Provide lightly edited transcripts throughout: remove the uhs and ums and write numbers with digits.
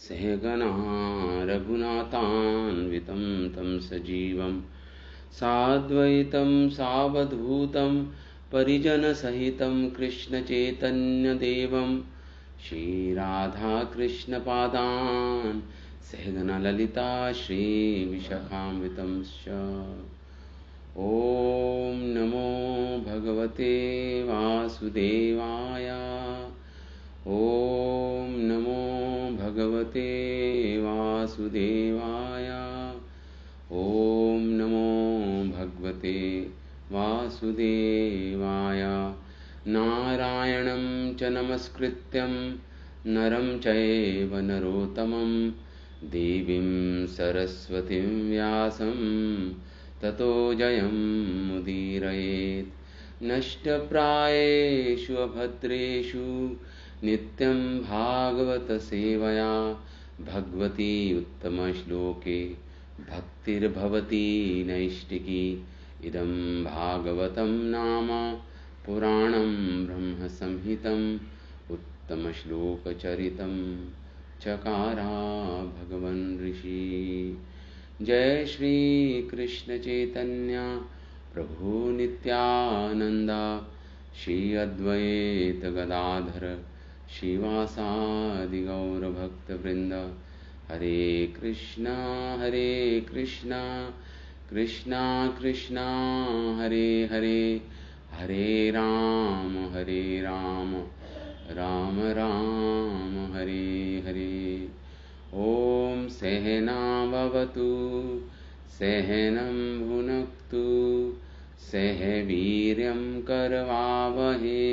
सहगना रघुनाथान्वितं तं सजीवं साद्वैतं सावधूतं परिजनसहितं कृष्णचैतन्यदेवं श्रीराधाकृष्णपादान् सहगना ललिता श्रीविशाखान्वितंश्च। ॐ नमो भगवते वासुदेवाय। ॐ नमो भगवते वासुदेवाय। ॐ नमो भगवते वासुदेवाय। नारायणं च नमस्कृत्यं नरं चैव नरोत्तमं देवीं सरस्वतीं व्यासं ततो जयमुदीरयेत्। नष्टप्रायेषु अभद्रेषु नित्यं भागवत सेवया भगवती उत्तमश्लोके भक्तिर्भवती नैष्टिकी। इदं भागवतं नाम पुराणं ब्रह्मसंहितं उत्तमश्लोकचरितं चकारा भगवन् ऋषि। जय श्री कृष्ण चैतन्य प्रभु नित्यानंद श्री अद्वैत गदाधर श्रीवासादि गौर भक्त वृंद। हरे कृष्णा कृष्णा कृष्णा हरे हरे, हरे राम राम राम हरे हरे। ओम सहना भवतु सहनं भुनक्तु सह वीर्यं करवावहे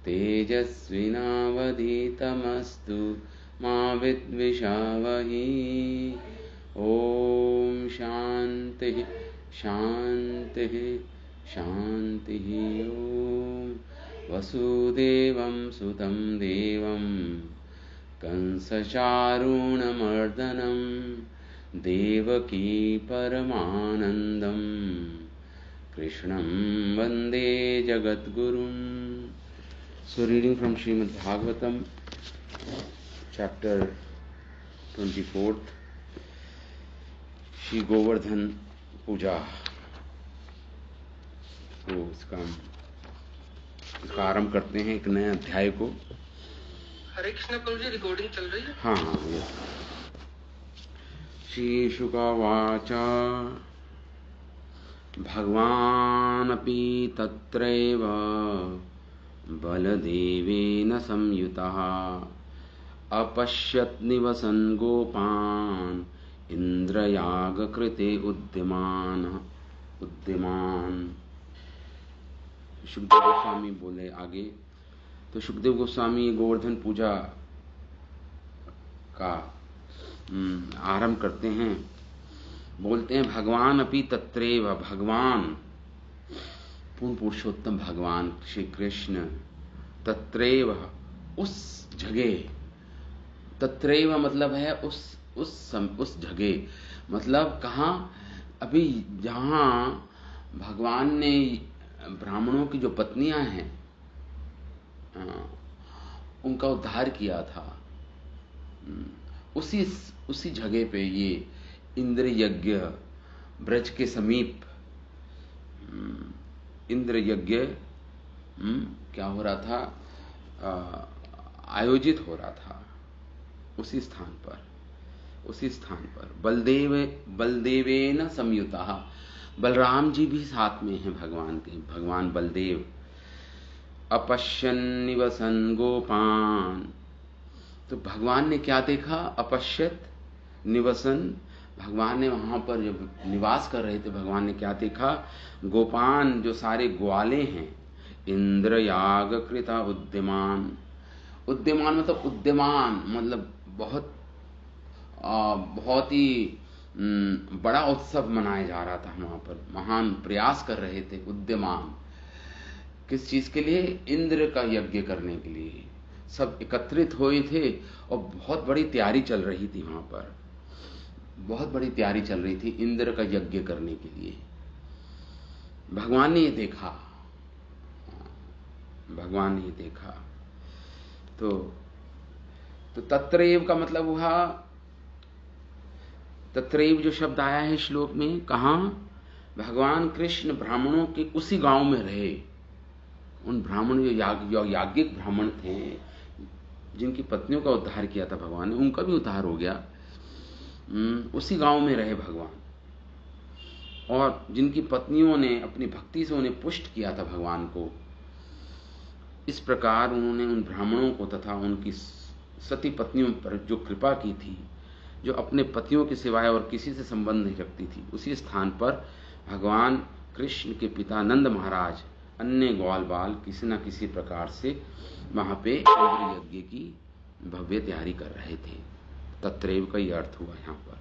तेजस्विनावधीतमस्तु मा विद्विषावहि। ओम शांति शांति शांति। ओम वसुदेवं सुतं देवं कंसचारूणमर्दनं देवकी परमानंदं कृष्णं वंदे जगद्गुरुं। So reading from Srimad Bhagavatam, chapter 24, Shri Govardhan Puja। तो इसका आरंभ करते हैं एक नए अध्याय को। हरे कृष्ण प्रभु जी, रिकॉर्डिंग चल रही है? हाँ हाँ। श्री शुकवाच भगवानपि तत्रैव बलदेवेन संयुतः अपश्यत् निवसन् गोपान् इन्द्रयागकृते उद्यमान। सुखदेव गोस्वामी बोले आगे। तो सुखदेव गोस्वामी गोवर्धन पूजा का आरंभ करते हैं। बोलते हैं भगवान अपि तत्रैव, भगवान पूर्ण पुरुषोत्तम भगवान श्री कृष्ण तत्रैव उस जगह, तत्रैव मतलब है उस जगह, मतलब कहाँ? अभी जहाँ भगवान ने ब्राह्मणों की जो पत्नियां हैं उनका उद्धार किया था, उसी जगह पे ये इंद्र यज्ञ ब्रज के समीप इंद्र यज्ञ क्या हो रहा था? आयोजित हो रहा था उसी स्थान पर बलदेवेन संयुता। बलराम जी भी साथ में हैं भगवान के, भगवान बलदेव। अपश्यन् निवसन् गोपान, तो भगवान ने क्या देखा? अपश्यत निवसन, भगवान ने वहां पर जब निवास कर रहे थे, भगवान ने क्या देखा? गोपान, जो सारे ग्वाले हैं, इंद्र याग कृता उद्यमान। उद्यमान मतलब बहुत ही बड़ा उत्सव मनाया जा रहा था वहां पर, महान प्रयास कर रहे थे। उद्यमान किस चीज के लिए? इंद्र का यज्ञ करने के लिए सब एकत्रित हुए थे और बहुत बड़ी तैयारी चल रही थी वहां पर, बहुत बड़ी तैयारी चल रही थी इंद्र का यज्ञ करने के लिए। भगवान ने ये देखा, भगवान ने ये देखा। तो तो तत्रैव का मतलब हुआ, तत्रैव जो शब्द आया है श्लोक में, कहां? भगवान कृष्ण ब्राह्मणों के उसी गांव में रहे। उन ब्राह्मण जो याज्ञिक ब्राह्मण थे, जिनकी पत्नियों का उद्धार किया था भगवान ने, उनका भी उद्धार हो गया। उसी गांव में रहे भगवान, और जिनकी पत्नियों ने अपनी भक्ति से उन्हें पुष्ट किया था भगवान को। इस प्रकार उन्होंने उन ब्राह्मणों को तथा उनकी सती पत्नियों पर जो कृपा की थी, जो अपने पतियों के सिवाय और किसी से संबंध नहीं रखती थी, उसी स्थान पर भगवान कृष्ण के पिता नंद महाराज अन्य ग्वाल बाल किसी न किसी प्रकार से वहां पे इंद्र यज्ञ की भव्य तैयारी कर रहे थे। तत्रैव का यह अर्थ हुआ यहां पर।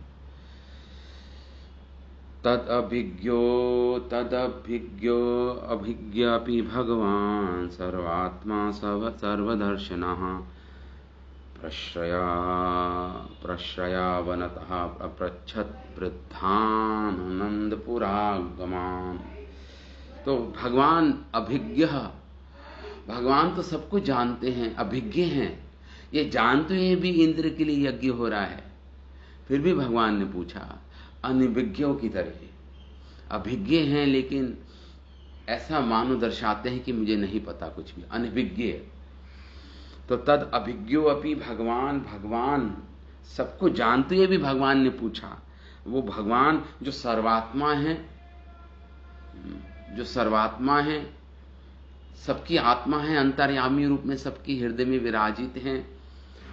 तदभिज्ञो अभिज्ञापि भगवान सर्वात्मा सर्वदर्शनः प्रश्रयावनतः अपृच्छत् वृद्धानंदपुरागमान्। तो भगवान अभिज्ञ, भगवान तो सब कुछ जानते हैं, अभिज्ञ हैं। ये जानते हुए भी इंद्र के लिए यज्ञ हो रहा है, फिर भी भगवान ने पूछा, अनभिज्ञों की तरह। अभिज्ञ हैं लेकिन ऐसा मानो दर्शाते हैं कि मुझे नहीं पता कुछ भी, अनभिज्ञ। तो तद अभिज्ञो अपि भगवान, भगवान सबको जानते हुए भी भगवान ने पूछा। वो भगवान जो सर्वात्मा है, जो सर्वात्मा है, सबकी आत्मा है, अंतर्यामी रूप में सबकी हृदय में विराजित हैं,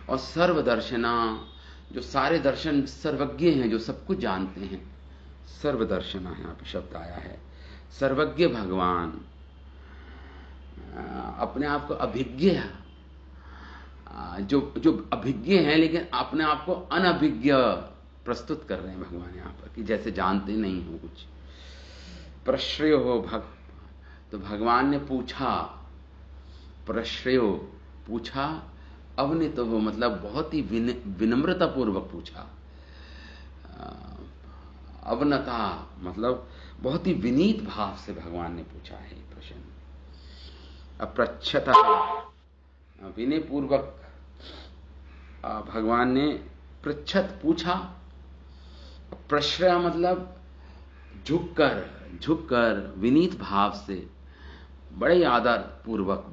और सर्वदर्शना, जो सारे दर्शन, सर्वज्ञ हैं, जो सब कुछ जानते हैं। सर्वदर्शना यहां पे शब्द आया है। सर्वज्ञ भगवान अपने आप को अभिज्ञ, जो अभिज्ञ हैं लेकिन अपने आप को अनभिज्ञ प्रस्तुत कर रहे हैं भगवान यहां पर, कि जैसे जानते नहीं हो कुछ। प्रश्रय हो भक्त, तो भगवान ने पूछा, प्रश्रयो पूछा, अवनित हो मतलब बहुत ही विनम्रता पूर्वक पूछा। अवनता मतलब बहुत ही विनीत भाव से भगवान ने पूछा है प्रश्न। अपृच्छता, विनय पूर्वक भगवान ने पृच्छत पूछा। प्रश्रय मतलब झुककर विनीत भाव से, बड़े आदर पूर्वक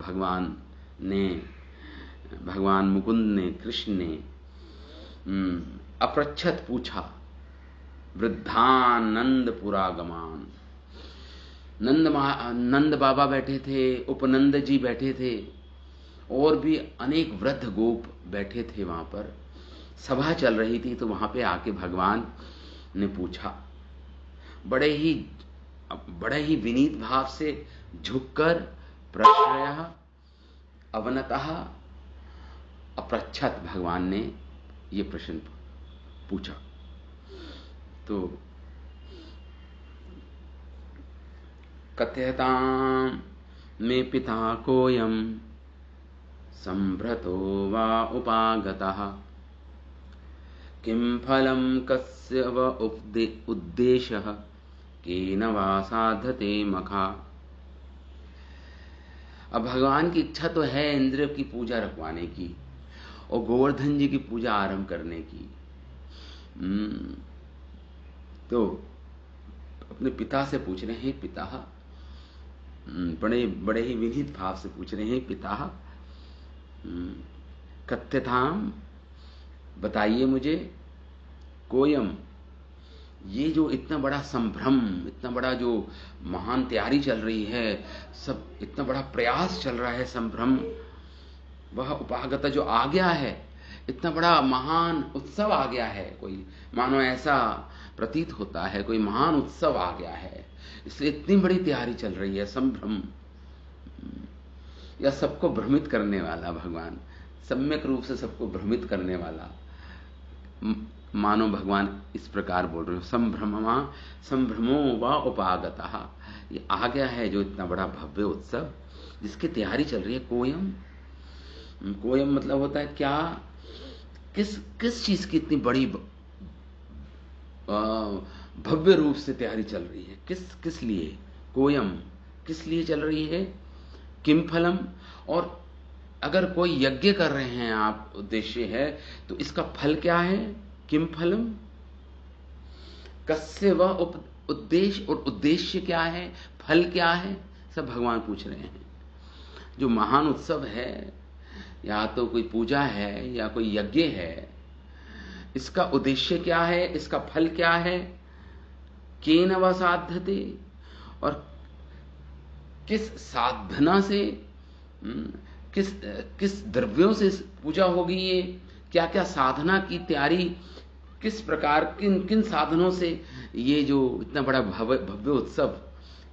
भगवान मुकुंद ने, कृष्ण ने अपृच्छत पूछा। वृद्धानंद पुरागमान, नंद बाबा बैठे थे, उपनंद जी बैठे थे, और भी अनेक वृद्ध गोप बैठे थे वहां पर। सभा चल रही थी, तो वहां पे आके भगवान ने पूछा, बड़े ही विनीत भाव से झुककर, प्रश्रय अवनतः अपृच्छत, भगवान ने ये प्रश्न पूछा। तो कथ्यतां मे पिता कोऽयं संभ्रतो वा उपागतः, किं फलं कस्य व उद्देश्यः, केन वा साधते मखा। अब भगवान की इच्छा तो है इंद्र की पूजा रखवाने की और गोवर्धन जी की पूजा आरंभ करने की। तो अपने पिता से पूछ रहे हैं, पिता, बड़े ही विनीत भाव से पूछ रहे हैं, पिता कथ्यताम, बताइए मुझे, कोयम, ये जो इतना बड़ा संभ्रम, इतना बड़ा जो महान तैयारी चल रही है, सब इतना बड़ा प्रयास चल रहा है, संभ्रम, वह उपागत जो आ गया है, इतना बड़ा महान उत्सव आ गया है, कोई मानो ऐसा प्रतीत होता है कोई महान उत्सव आ गया है, इसलिए इतनी बड़ी तैयारी चल रही है। संभ्रम या सबको भ्रमित करने वाला, भगवान सम्यक रूप से सबको भ्रमित करने वाला, मानो भगवान इस प्रकार बोल रहे हो, संभ्रमो व उपागतः, ये आ गया है जो इतना बड़ा भव्य उत्सव जिसकी तैयारी चल रही है। कोयम मतलब होता है क्या, किस चीज की इतनी बड़ी भव्य रूप से तैयारी चल रही है, किस लिए, कोयम किस लिए चल रही है, किम फलम, और अगर कोई यज्ञ कर रहे हैं आप, उद्देश्य है, तो इसका फल क्या है? किम फलम, कस्य वह उद्देश्य, और उद्देश्य क्या है, फल क्या है, सब भगवान पूछ रहे हैं। जो महान उत्सव है, या तो कोई पूजा है या कोई यज्ञ है, इसका उद्देश्य क्या है, इसका फल क्या है, केन व साध्यते, और किस साधना से, किस किस द्रव्यों से पूजा होगी, ये क्या क्या साधना की तैयारी, किस प्रकार, किन किन साधनों से ये जो इतना बड़ा भव्य उत्सव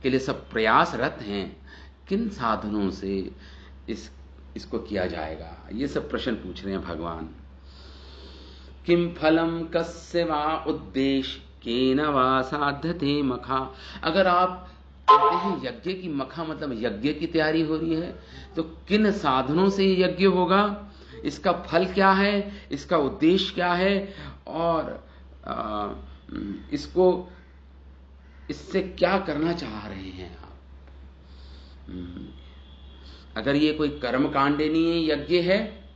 के लिए सब प्रयासरत हैं, किन साधनों से इसको किया जाएगा, ये सब प्रश्न पूछ रहे हैं भगवान। किम फलम कस्य वा उद्देश्य केन वा साध्यते मखा। अगर आप कहते हैं यज्ञ की मखा मतलब यज्ञ की तैयारी हो रही है, तो किन साधनों से यज्ञ होगा, इसका फल क्या है, इसका उद्देश्य क्या है, और इसको, इससे क्या करना चाह रहे हैं आप। अगर ये कोई कर्मकांडनीय यज्ञ है,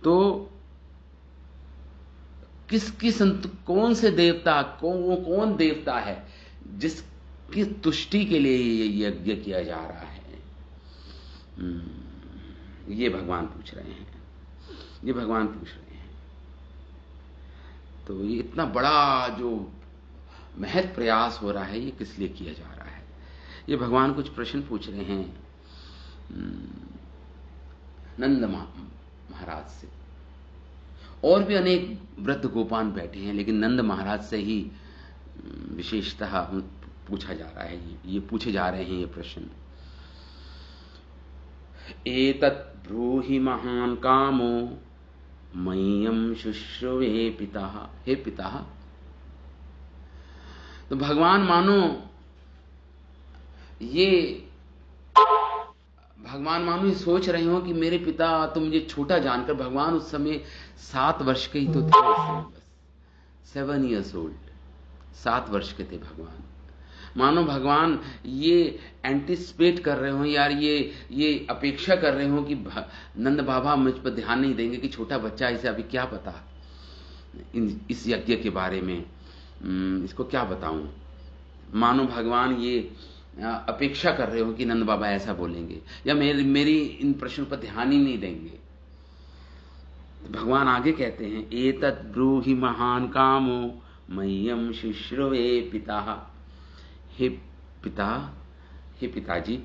तो किसकी कौन से देवता, कौन देवता है जिसकी तुष्टि के लिए ये यज्ञ किया जा रहा है, ये भगवान पूछ रहे हैं, ये भगवान पूछ रहे हैं। तो ये इतना बड़ा जो महत प्रयास हो रहा है, ये किस लिए किया जा रहा है, ये भगवान कुछ प्रश्न पूछ रहे हैं नंद महाराज से। और भी अनेक वृद्ध गोपान बैठे हैं, लेकिन नंद महाराज से ही विशेषतः पूछा जा रहा है, ये पूछे जा रहे हैं ये प्रश्न। एतत् ब्रूहि महान कामो मह्यम शुश्रुवे पिता। हे पिता, तो भगवान मानो ये सोच रहे हो कि मेरे पिता, तो मुझे छोटा जानकर, भगवान उस समय 7 वर्ष के ही तो थे, बस 7 years old, 7 वर्ष के थे भगवान। मानो भगवान ये एंटिसिपेट कर रहे हो यार, ये अपेक्षा कर रहे हो कि नंद बाबा मुझ पर ध्यान नहीं देंगे कि छोटा बच्चा, इसे अभी क्या पता इस यज्ञ के बारे में, इसको क्या बताऊं। मानो भगवान ये अपेक्षा कर रहे हो कि नंद बाबा ऐसा बोलेंगे, या मेरी इन प्रश्नों पर ध्यान ही नहीं देंगे। तो भगवान आगे कहते हैं, एतत् ब्रूहि महान कामो मह्यम शुश्रुवे पिता। हे पिता, हे पिताजी,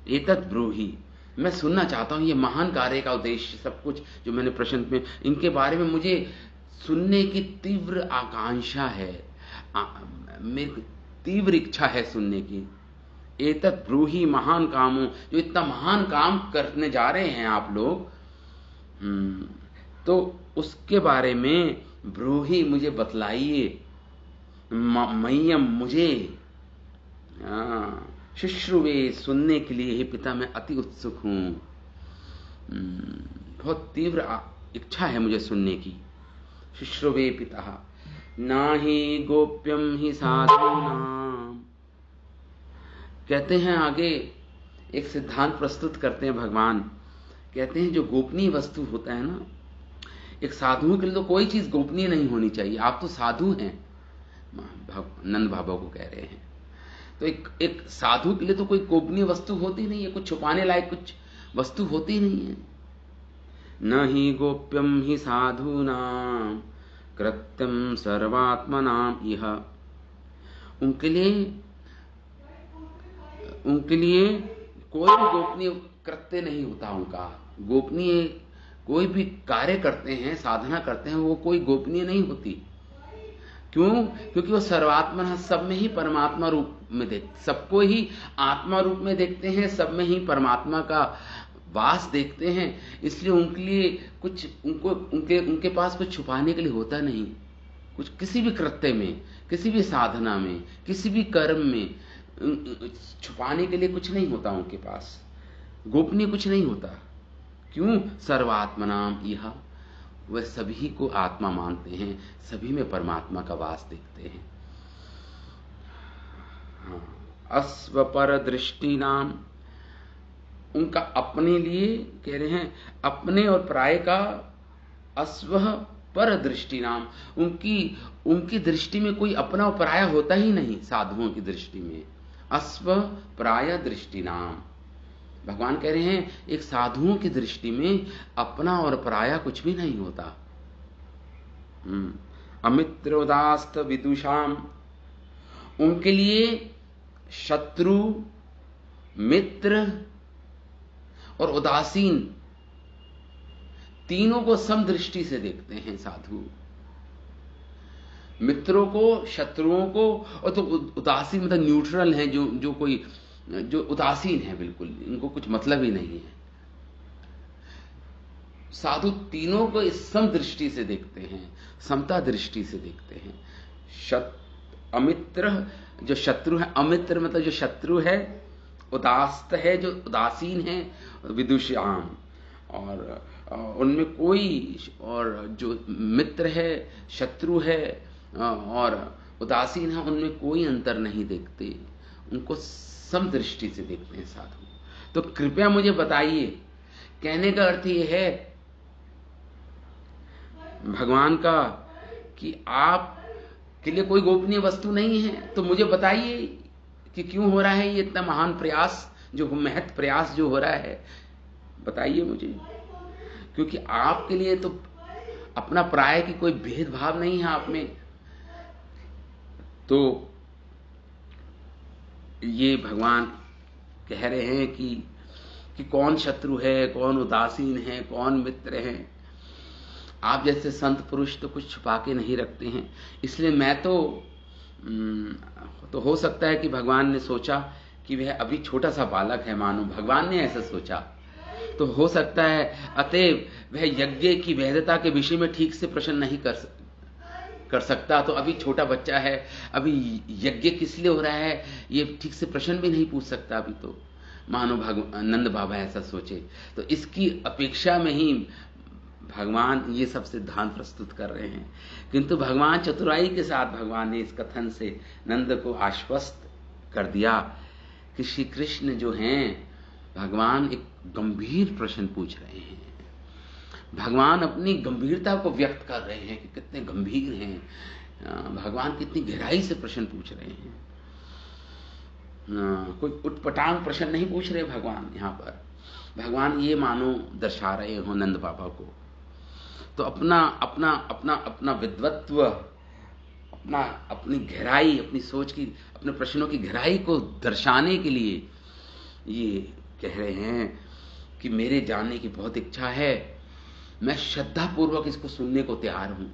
एतत् ब्रूहि, मैं सुनना चाहता हूं ये महान कार्य का उद्देश्य, सब कुछ जो मैंने प्रश्न में, इनके बारे में मुझे सुनने की तीव्र आकांक्षा है, मेरी तीव्र इच्छा है सुनने की। एतत् ब्रूहि महान कामों, जो इतना महान काम करने जा रहे हैं आप लोग, तो उसके बारे में ब्रूहि, मुझे बतलाइए, मह्यम, मुझे, शुश्रुवे, सुनने के लिए, हे पिता मैं अति उत्सुक हूं, बहुत तीव्र इच्छा है मुझे सुनने की। शुश्रुवे पिता, नाहि गोप्यम ही साधूनाम। कहते हैं आगे एक सिद्धांत प्रस्तुत करते हैं भगवान, कहते हैं जो गोपनीय वस्तु होता है ना, एक साधु के लिए तो कोई चीज गोपनीय नहीं होनी चाहिए। आप तो साधु हैं, नंद बाबा को कह रहे हैं, तो एक साधु के लिए तो कोई गोपनीय वस्तु होती नहीं है, कुछ छुपाने लायक कुछ वस्तु होती नहीं है। न ही गोप्यम ही साधूनाम कृत्यम सर्वात्मनाम इह। उनके लिए कोई भी गोपनीय कृत्य नहीं होता उनका। गोपनीय कोई भी कार्य करते हैं, साधना करते हैं, वो कोई गोपनीय नहीं होती। क्यों? क्योंकि वो सर्वात्मा, सब में ही परमात्मा रूप में देखते, सबको ही आत्मा रूप में देखते हैं, सब में ही परमात्मा का वास देखते हैं। इसलिए उनके लिए कुछ, उनके पास कुछ छुपाने के लिए होता नहीं। कुछ किसी भी कृत्य में, किसी भी साधना में, किसी भी कर्म में छुपाने के लिए कुछ नहीं होता उनके पास, गोपनीय कुछ नहीं होता। क्यों? सर्वात्मनाम इह, वह सभी को आत्मा मानते हैं, सभी में परमात्मा का वास देखते हैं। अस्व पर दृष्टि नाम, उनका अपने लिए कह रहे हैं, अपने और पराये का अस्वह पर दृष्टि नाम, उनकी दृष्टि में कोई अपना और पराया होता ही नहीं। साधुओं की दृष्टि में अस्व पराया दृष्टि नाम, भगवान कह रहे हैं एक साधुओं की दृष्टि में अपना और पराया कुछ भी नहीं होता। अमित्रोदास्त विदुषाम, उनके लिए शत्रु, मित्र और उदासीन तीनों को समदृष्टि से देखते हैं साधु। मित्रों को, शत्रुओं को, और तो उदासीन मतलब न्यूट्रल है, जो उदासीन है, बिल्कुल इनको कुछ मतलब ही नहीं है। साधु तीनों को इस समदृष्टि से देखते हैं, समता दृष्टि से देखते हैं। अमित्र जो शत्रु है, अमित्र मतलब जो शत्रु है, उदास्त है जो उदासीन है, विदुषाम और उनमें कोई, और जो मित्र है, शत्रु है और उदासीन है, उनमें कोई अंतर नहीं देखते, उनको समदृष्टि से देखते हैं साधु। तो कृपया मुझे बताइए, कहने का अर्थ यह है भगवान का कि आप के लिए कोई गोपनीय वस्तु नहीं है, तो मुझे बताइए कि क्यों हो रहा है ये इतना महान प्रयास, जो महत प्रयास जो हो रहा है, बताइए मुझे। क्योंकि आपके लिए तो अपना पराये की कोई भेदभाव नहीं है आप में। तो ये भगवान कह रहे हैं कि कौन शत्रु है, कौन उदासीन है, कौन मित्र है। आप जैसे संत पुरुष तो कुछ छुपा के नहीं रखते हैं। इसलिए मैं तो हो सकता है कि भगवान ने सोचा कि वह अभी छोटा सा बालक है, मानो भगवान ने ऐसा सोचा, तो हो सकता है अतएव वह यज्ञ की वैधता के विषय में ठीक से प्रश्न नहीं कर सकता। तो अभी छोटा बच्चा है, अभी यज्ञ किस लिए हो रहा है ये ठीक से प्रश्न भी नहीं पूछ सकता अभी, तो मानो नंद बाबा ऐसा सोचे। तो इसकी अपेक्षा में ही भगवान ये सब सिद्धांत प्रस्तुत कर रहे हैं। किंतु भगवान चतुराई के साथ भगवान ने इस कथन से नंद को आश्वस्त कर दिया कि श्री कृष्ण जो हैं, भगवान एक गंभीर प्रश्न पूछ रहे हैं। भगवान अपनी गंभीरता को व्यक्त कर रहे हैं कि कितने गंभीर हैं भगवान, कितनी गहराई से प्रश्न पूछ रहे हैं। कोई उटपटांग प्रश्न नहीं पूछ रहे भगवान। यहाँ पर भगवान ये मानो दर्शा रहे हो नंद बाबा को, तो अपना विद्वत्व, अपनी गहराई, अपनी सोच की, अपने प्रश्नों की गहराई को दर्शाने के लिए ये कह रहे हैं कि मेरे जानने की बहुत इच्छा है, मैं श्रद्धापूर्वक इसको सुनने को तैयार हूं।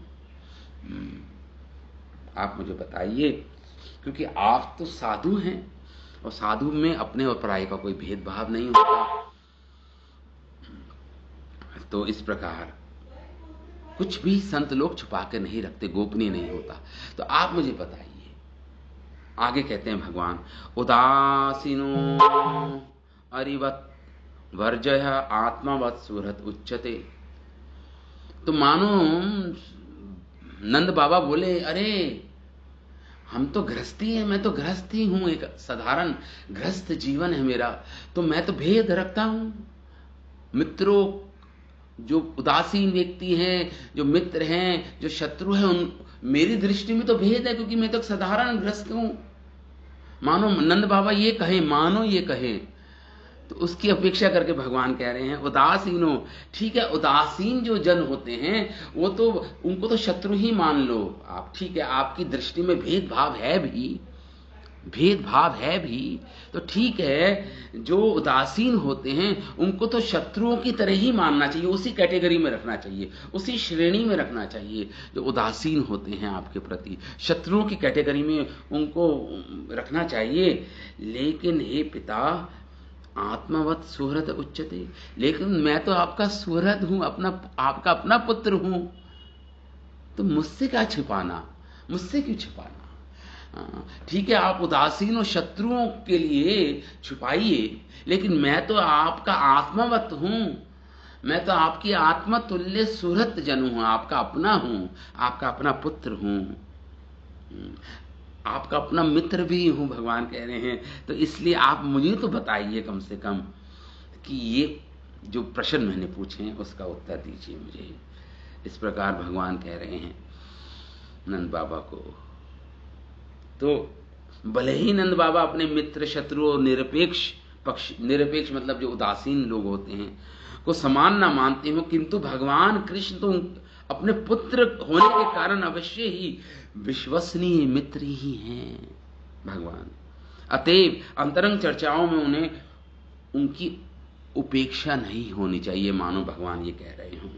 आप मुझे बताइए, क्योंकि आप तो साधु हैं और साधु में अपने और पराये का कोई भेदभाव नहीं होता। तो इस प्रकार कुछ भी संत लोग छुपा के नहीं रखते, गोपनीय नहीं होता। तो आप मुझे बताइए, आगे कहते हैं भगवान, उदासीनो अरिवत वर्जय आत्मवत् सुहृत उच्यते। तो मानो नंद बाबा बोले, अरे हम तो गृहस्थी है, मैं तो गृहस्थ ही हूं, एक साधारण गृहस्थ जीवन है मेरा, तो मैं तो भेद रखता हूं। मित्रों, जो उदासीन व्यक्ति हैं, जो मित्र हैं, जो शत्रु हैं, उन मेरी दृष्टि में तो भेद है, क्योंकि मैं तो एक साधारण गृहस्थ हूं। मानो नंद बाबा ये कहें, मानो ये कहें, तो उसकी अपेक्षा करके भगवान कह रहे हैं उदासीनो। ठीक है, उदासीन जो जन होते हैं वो तो, उनको तो शत्रु ही मान लो आप। ठीक है, आपकी दृष्टि में भेदभाव है भी, तो ठीक है, जो उदासीन होते हैं उनको तो शत्रुओं की तरह ही मानना चाहिए, उसी कैटेगरी में रखना चाहिए, उसी श्रेणी में रखना चाहिए। जो उदासीन होते हैं आपके प्रति, शत्रुओं की कैटेगरी में उनको रखना चाहिए। लेकिन हे पिता, आत्मवत् सुहृद उच्यते, लेकिन मैं तो आपका सुहृद हूं, आपका अपना पुत्र हूं, तो मुझसे क्या छिपाना, मुझसे क्यों छिपाना। ठीक है, आप उदासीन और शत्रुओं के लिए छुपाइए, लेकिन मैं तो आपका आत्मवत हूं, मैं तो आपकी आत्मतुल्य सुहृद जन हूं, आपका अपना हूं, आपका अपना पुत्र हूं, आपका अपना मित्र भी हूं, भगवान कह रहे हैं। तो इसलिए आप मुझे तो बताइए कम से कम कि ये जो प्रश्न मैंने पूछे हैं उसका उत्तर दीजिए मुझे। इस प्रकार भगवान कह रहे हैं नंद बाबा को। तो भले ही नंद बाबा अपने मित्र, शत्रु और निरपेक्ष पक्ष, निरपेक्ष मतलब जो उदासीन लोग होते हैं, को समान ना मानते हो, किंतु भगवान कृष्ण तो अपने पुत्र होने के कारण अवश्य ही विश्वसनीय मित्र ही हैं भगवान। अतएव अंतरंग चर्चाओं में उन्हें उनकी उपेक्षा नहीं होनी चाहिए, मानो भगवान ये कह रहे हों।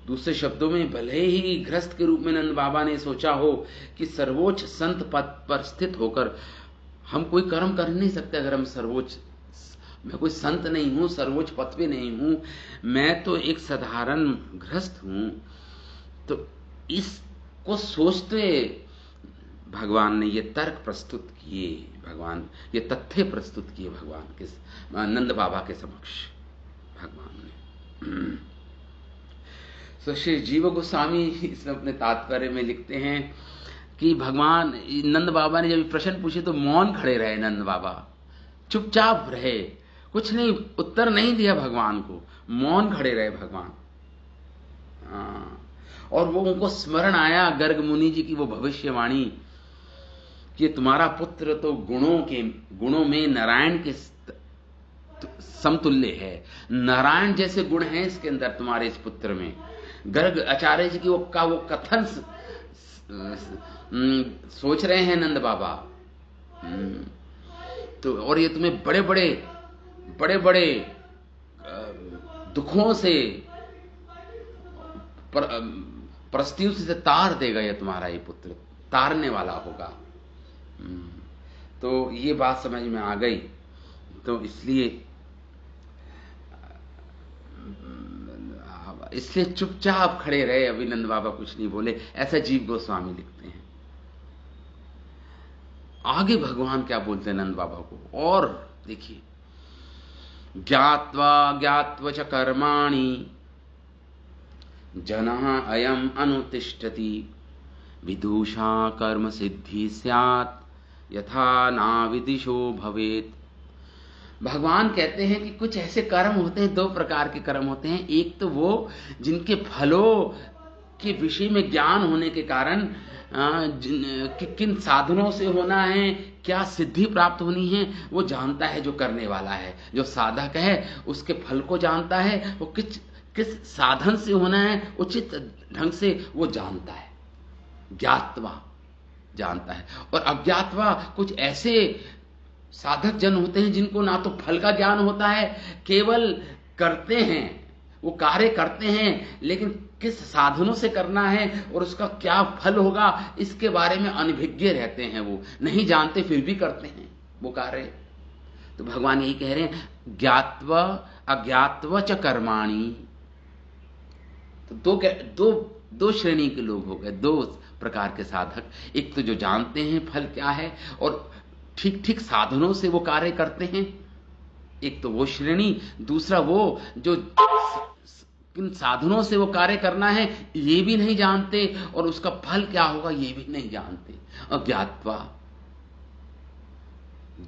दूसरे शब्दों में, भले ही गृहस्थ के रूप में नंद बाबा ने सोचा हो कि सर्वोच्च संत पद पर स्थित होकर हम कोई कर्म कर नहीं सकते, अगर हम सर्वोच्च, मैं कोई संत नहीं हूं, सर्वोच्च पद पे नहीं हूं, मैं तो एक साधारण गृहस्थ हूं। तो इसको सोचते भगवान ने ये तर्क प्रस्तुत किए, भगवान ये तथ्य प्रस्तुत किए भगवान के नंद बाबा के समक्ष भगवान ने। तो श्री जीव गोस्वामी इसमें अपने तात्पर्य में लिखते हैं कि भगवान नंद बाबा ने जब प्रश्न पूछे तो मौन खड़े रहे, नंद बाबा चुपचाप रहे, कुछ नहीं, उत्तर नहीं दिया भगवान को, मौन खड़े रहे भगवान। और वो उनको स्मरण आया गर्ग मुनि जी की वो भविष्यवाणी कि तुम्हारा पुत्र तो गुणों में नारायण के समतुल्य है, नारायण जैसे गुण हैं इसके अंदर, तुम्हारे इस पुत्र में। गर्ग आचार्य जी की वो कथन सोच रहे हैं नंद बाबा। तो और ये तुम्हें बड़े बड़े दुखों से, परिस्थितियों से तार देगा, ये तुम्हारा ये पुत्र तारने वाला होगा। तो ये बात समझ में आ गई, तो इसलिए चुपचाप खड़े रहे, अभी नंद बाबा कुछ नहीं बोले, ऐसा जीव गोस्वामी लिखते हैं। आगे भगवान क्या बोलते हैं नंद बाबा को, और देखिए, ज्ञात्वा च कर्माणि जनः अयम् अनुतिष्ठति, विदुषा कर्म सिद्धि स्यात् यथा नाविदिशो भवेत्। भगवान कहते हैं कि कुछ ऐसे कर्म होते हैं, दो प्रकार के कर्म होते हैं। एक तो वो जिनके फलों के विषय में ज्ञान होने के कारण किन साधनों से होना है, क्या सिद्धि प्राप्त होनी है, वो जानता है जो करने वाला है, जो साधक है उसके फल को जानता है, वो किस साधन से होना है उचित ढंग से वो जानता है, ज्ञात्वा जानता है। और अज्ञात्वा कुछ ऐसे साधक जन होते हैं जिनको ना तो फल का ज्ञान होता है, केवल करते हैं, वो कार्य करते हैं, लेकिन किस साधनों से करना है और उसका क्या फल होगा इसके बारे में अनभिज्ञ रहते हैं, वो नहीं जानते फिर भी करते हैं वो कार्य। तो भगवान यही कह रहे हैं, ज्ञात्वा अज्ञात्वा च कर्माणि। तो दो श्रेणी के लोग हो गए, दो प्रकार के साधक। एक तो जो जानते हैं फल क्या है और ठीक ठीक साधनों से वो कार्य करते हैं, एक तो वो श्रेणी। दूसरा वो जो किन साधनों से वो कार्य करना है ये भी नहीं जानते और उसका फल क्या होगा ये भी नहीं जानते। अज्ञात्वा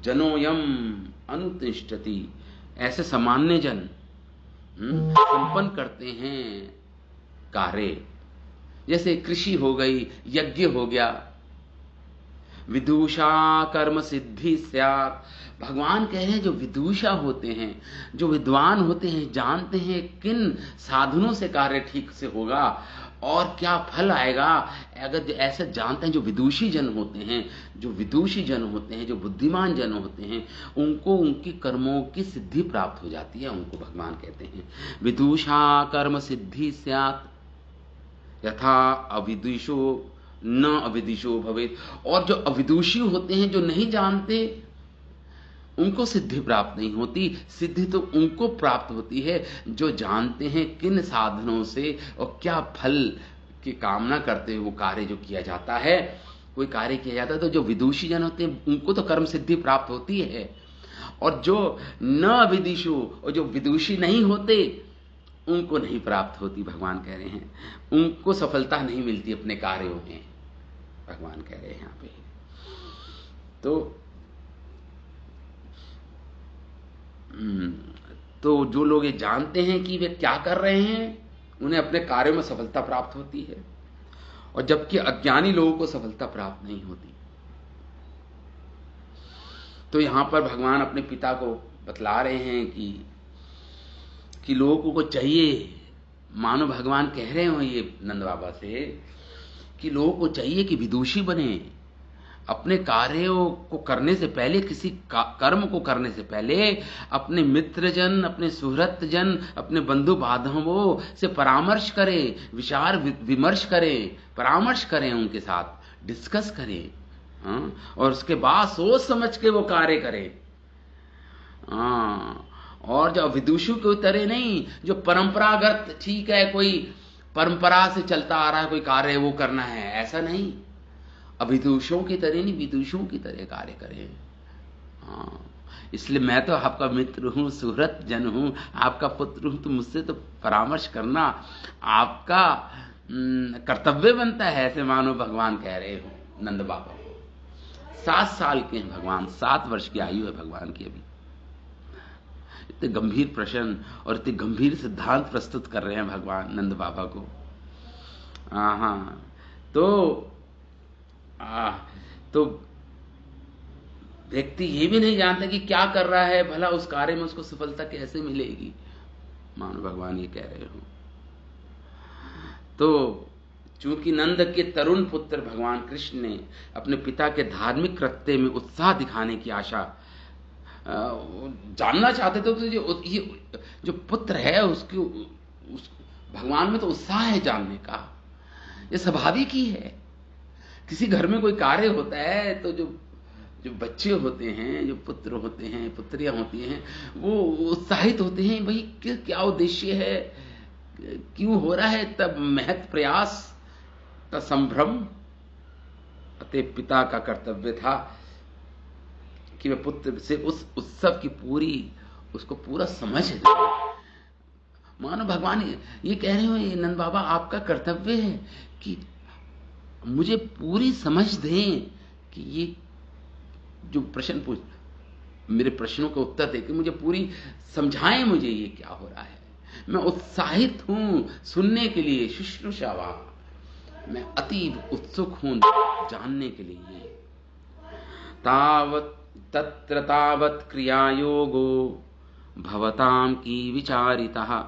जनोयम अनुतिष्ठति, ऐसे सामान्य जन संपन्न करते हैं कार्य, जैसे कृषि हो गई, यज्ञ हो गया। विदुषा कर्म सिद्धि स्यात्। भगवान कह रहे हैं जो विदुषा होते हैं, जो विद्वान होते हैं, जानते हैं किन साधनों से कार्य ठीक से होगा और क्या फल आएगा। अगर ऐसे जानते हैं, जो विदुषी जन होते हैं, जो विदुषी जन होते हैं, जो बुद्धिमान जन होते हैं, उनको उनकी कर्मों की सिद्धि प्राप्त हो जाती है। उनको भगवान कहते हैं विदुषा कर्म सिद्धि स्यात् यथा अविदुषो न अविदिशो भवेत्। और जो अविदुषी होते हैं, जो नहीं जानते, उनको सिद्धि प्राप्त नहीं होती। सिद्धि तो उनको प्राप्त होती है जो जानते हैं किन साधनों से और क्या फल की कामना करते हुए वो कार्य जो किया जाता है, कोई कार्य किया जाता है। तो जो विदुषी जन होते हैं उनको तो कर्म सिद्धि प्राप्त होती है, और जो न अविदिशो और जो विदुषी नहीं होते उनको नहीं प्राप्त होती। भगवान कह रहे हैं उनको सफलता नहीं मिलती अपने कार्यों में, भगवान कह रहे हैं यहां पे। तो जो लोग ये जानते हैं कि वे क्या कर रहे हैं, उन्हें अपने कार्यों में सफलता प्राप्त होती है, और जबकि अज्ञानी लोगों को सफलता प्राप्त नहीं होती। तो यहां पर भगवान अपने पिता को बतला रहे हैं कि लोगों को चाहिए, मानो भगवान कह रहे हो ये नंद बाबा से, कि लोगों को चाहिए कि विदुषी बने। अपने कार्यों को करने से पहले, किसी कर्म को करने से पहले अपने मित्रजन, अपने सुहृतजन, अपने बंधु बांधवों से परामर्श करें, विचार विमर्श करें, परामर्श करें, उनके साथ डिस्कस करें, और उसके बाद सोच समझ के वो कार्य करें। और जो विदुषु की तरह नहीं, जो परंपरागत, ठीक है कोई परंपरा से चलता आ रहा है कोई कार्य वो करना है, ऐसा नहीं। अविदुषों की तरह नहीं, विदुषों की तरह कार्य करें। इसलिए मैं तो आपका मित्र हूं, सुहृत जन हूं, आपका पुत्र हूं, तो मुझसे तो परामर्श करना आपका कर्तव्य बनता है, ऐसे मानो भगवान कह रहे हो नंद बाबा को। 7 साल के हैं भगवान, 7 वर्ष की आयु है भगवान की अभी। इतने गंभीर प्रश्न और इतने गंभीर सिद्धांत प्रस्तुत कर रहे हैं भगवान नंद बाबा को। तो व्यक्ति ये भी नहीं जानता कि क्या कर रहा है, भला उस कार्य में उसको सफलता कैसे मिलेगी, मानो भगवान ये कह रहे हो। तो चूंकि नंद के तरुण पुत्र भगवान कृष्ण ने अपने पिता के धार्मिक कृत्य में उत्साह दिखाने की आशा जानना चाहते थे, तो ये जो पुत्र है उसकी भगवान में तो उत्साह है जानने का, ये स्वाभाविक ही है। किसी घर में कोई कार्य होता है तो जो बच्चे होते हैं, जो पुत्र होते हैं, पुत्रियां होती हैं, वो उत्साहित होते हैं, भाई क्या उद्देश्य है, क्यों हो रहा है, तब महत प्रयास का संभ्रम। अतः पिता का कर्तव्य था कि वह पुत्र से उस उत्सव की उसको पूरा समझ दे। मानो भगवान ये कह रहे हो, ये नंद बाबा आपका कर्तव्य है कि मुझे पूरी समझ दें, कि ये जो प्रश्न पूछ, मेरे प्रश्नों का उत्तर दे, कि मुझे पूरी समझाएं मुझे ये क्या हो रहा है। मैं उत्साहित हूं सुनने के लिए, शुश्रूषावा, मैं अतीब उत्सुक हूं जानने के लिए। तत्र तावत् क्रियायोगो भवतां की विचारितः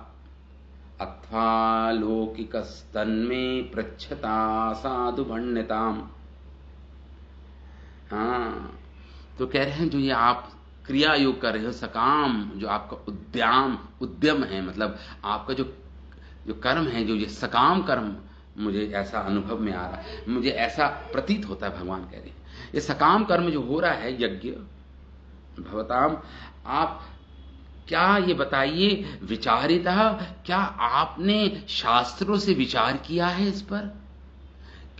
अथवा लौकिकस्तन्मे पृच्छता साधु भण्यताम्। तो कह रहे हैं जो ये आप क्रिया योग कर रहे हो, सकाम जो आपका उद्यम है, मतलब आपका जो कर्म है, जो ये सकाम कर्म, मुझे ऐसा अनुभव में आ रहा है, मुझे ऐसा प्रतीत होता है, भगवान कह रहे हैं ये सकाम कर्म जो हो रहा है, यज्ञ भवताम, आप क्या ये बताइए, विचारिता, क्या आपने शास्त्रों से विचार किया है इस पर,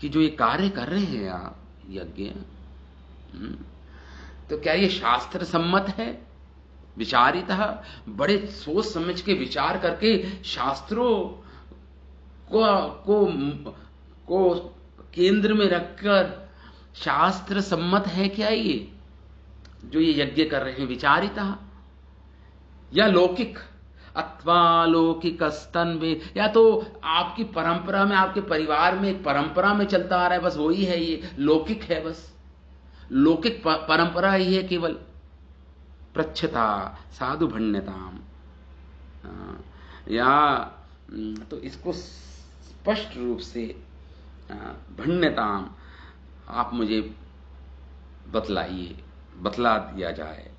कि जो ये कार्य कर रहे हैं आप यज्ञ, तो क्या ये शास्त्र सम्मत है? विचारिता, बड़े सोच समझ के विचार करके शास्त्रों को केंद्र में रखकर शास्त्र सम्मत है क्या ये जो ये यज्ञ कर रहे हैं? विचारिता या लौकिक, अथवा लौकिक स्तन वे, या तो आपकी परंपरा में, आपके परिवार में एक परंपरा में चलता आ रहा है, बस वही है, ये लौकिक है, बस लौकिक परंपरा ही है केवल। प्रच्छता साधु भण्यताम, या तो इसको स्पष्ट रूप से भण्यताम आप मुझे बतला दिया जाए,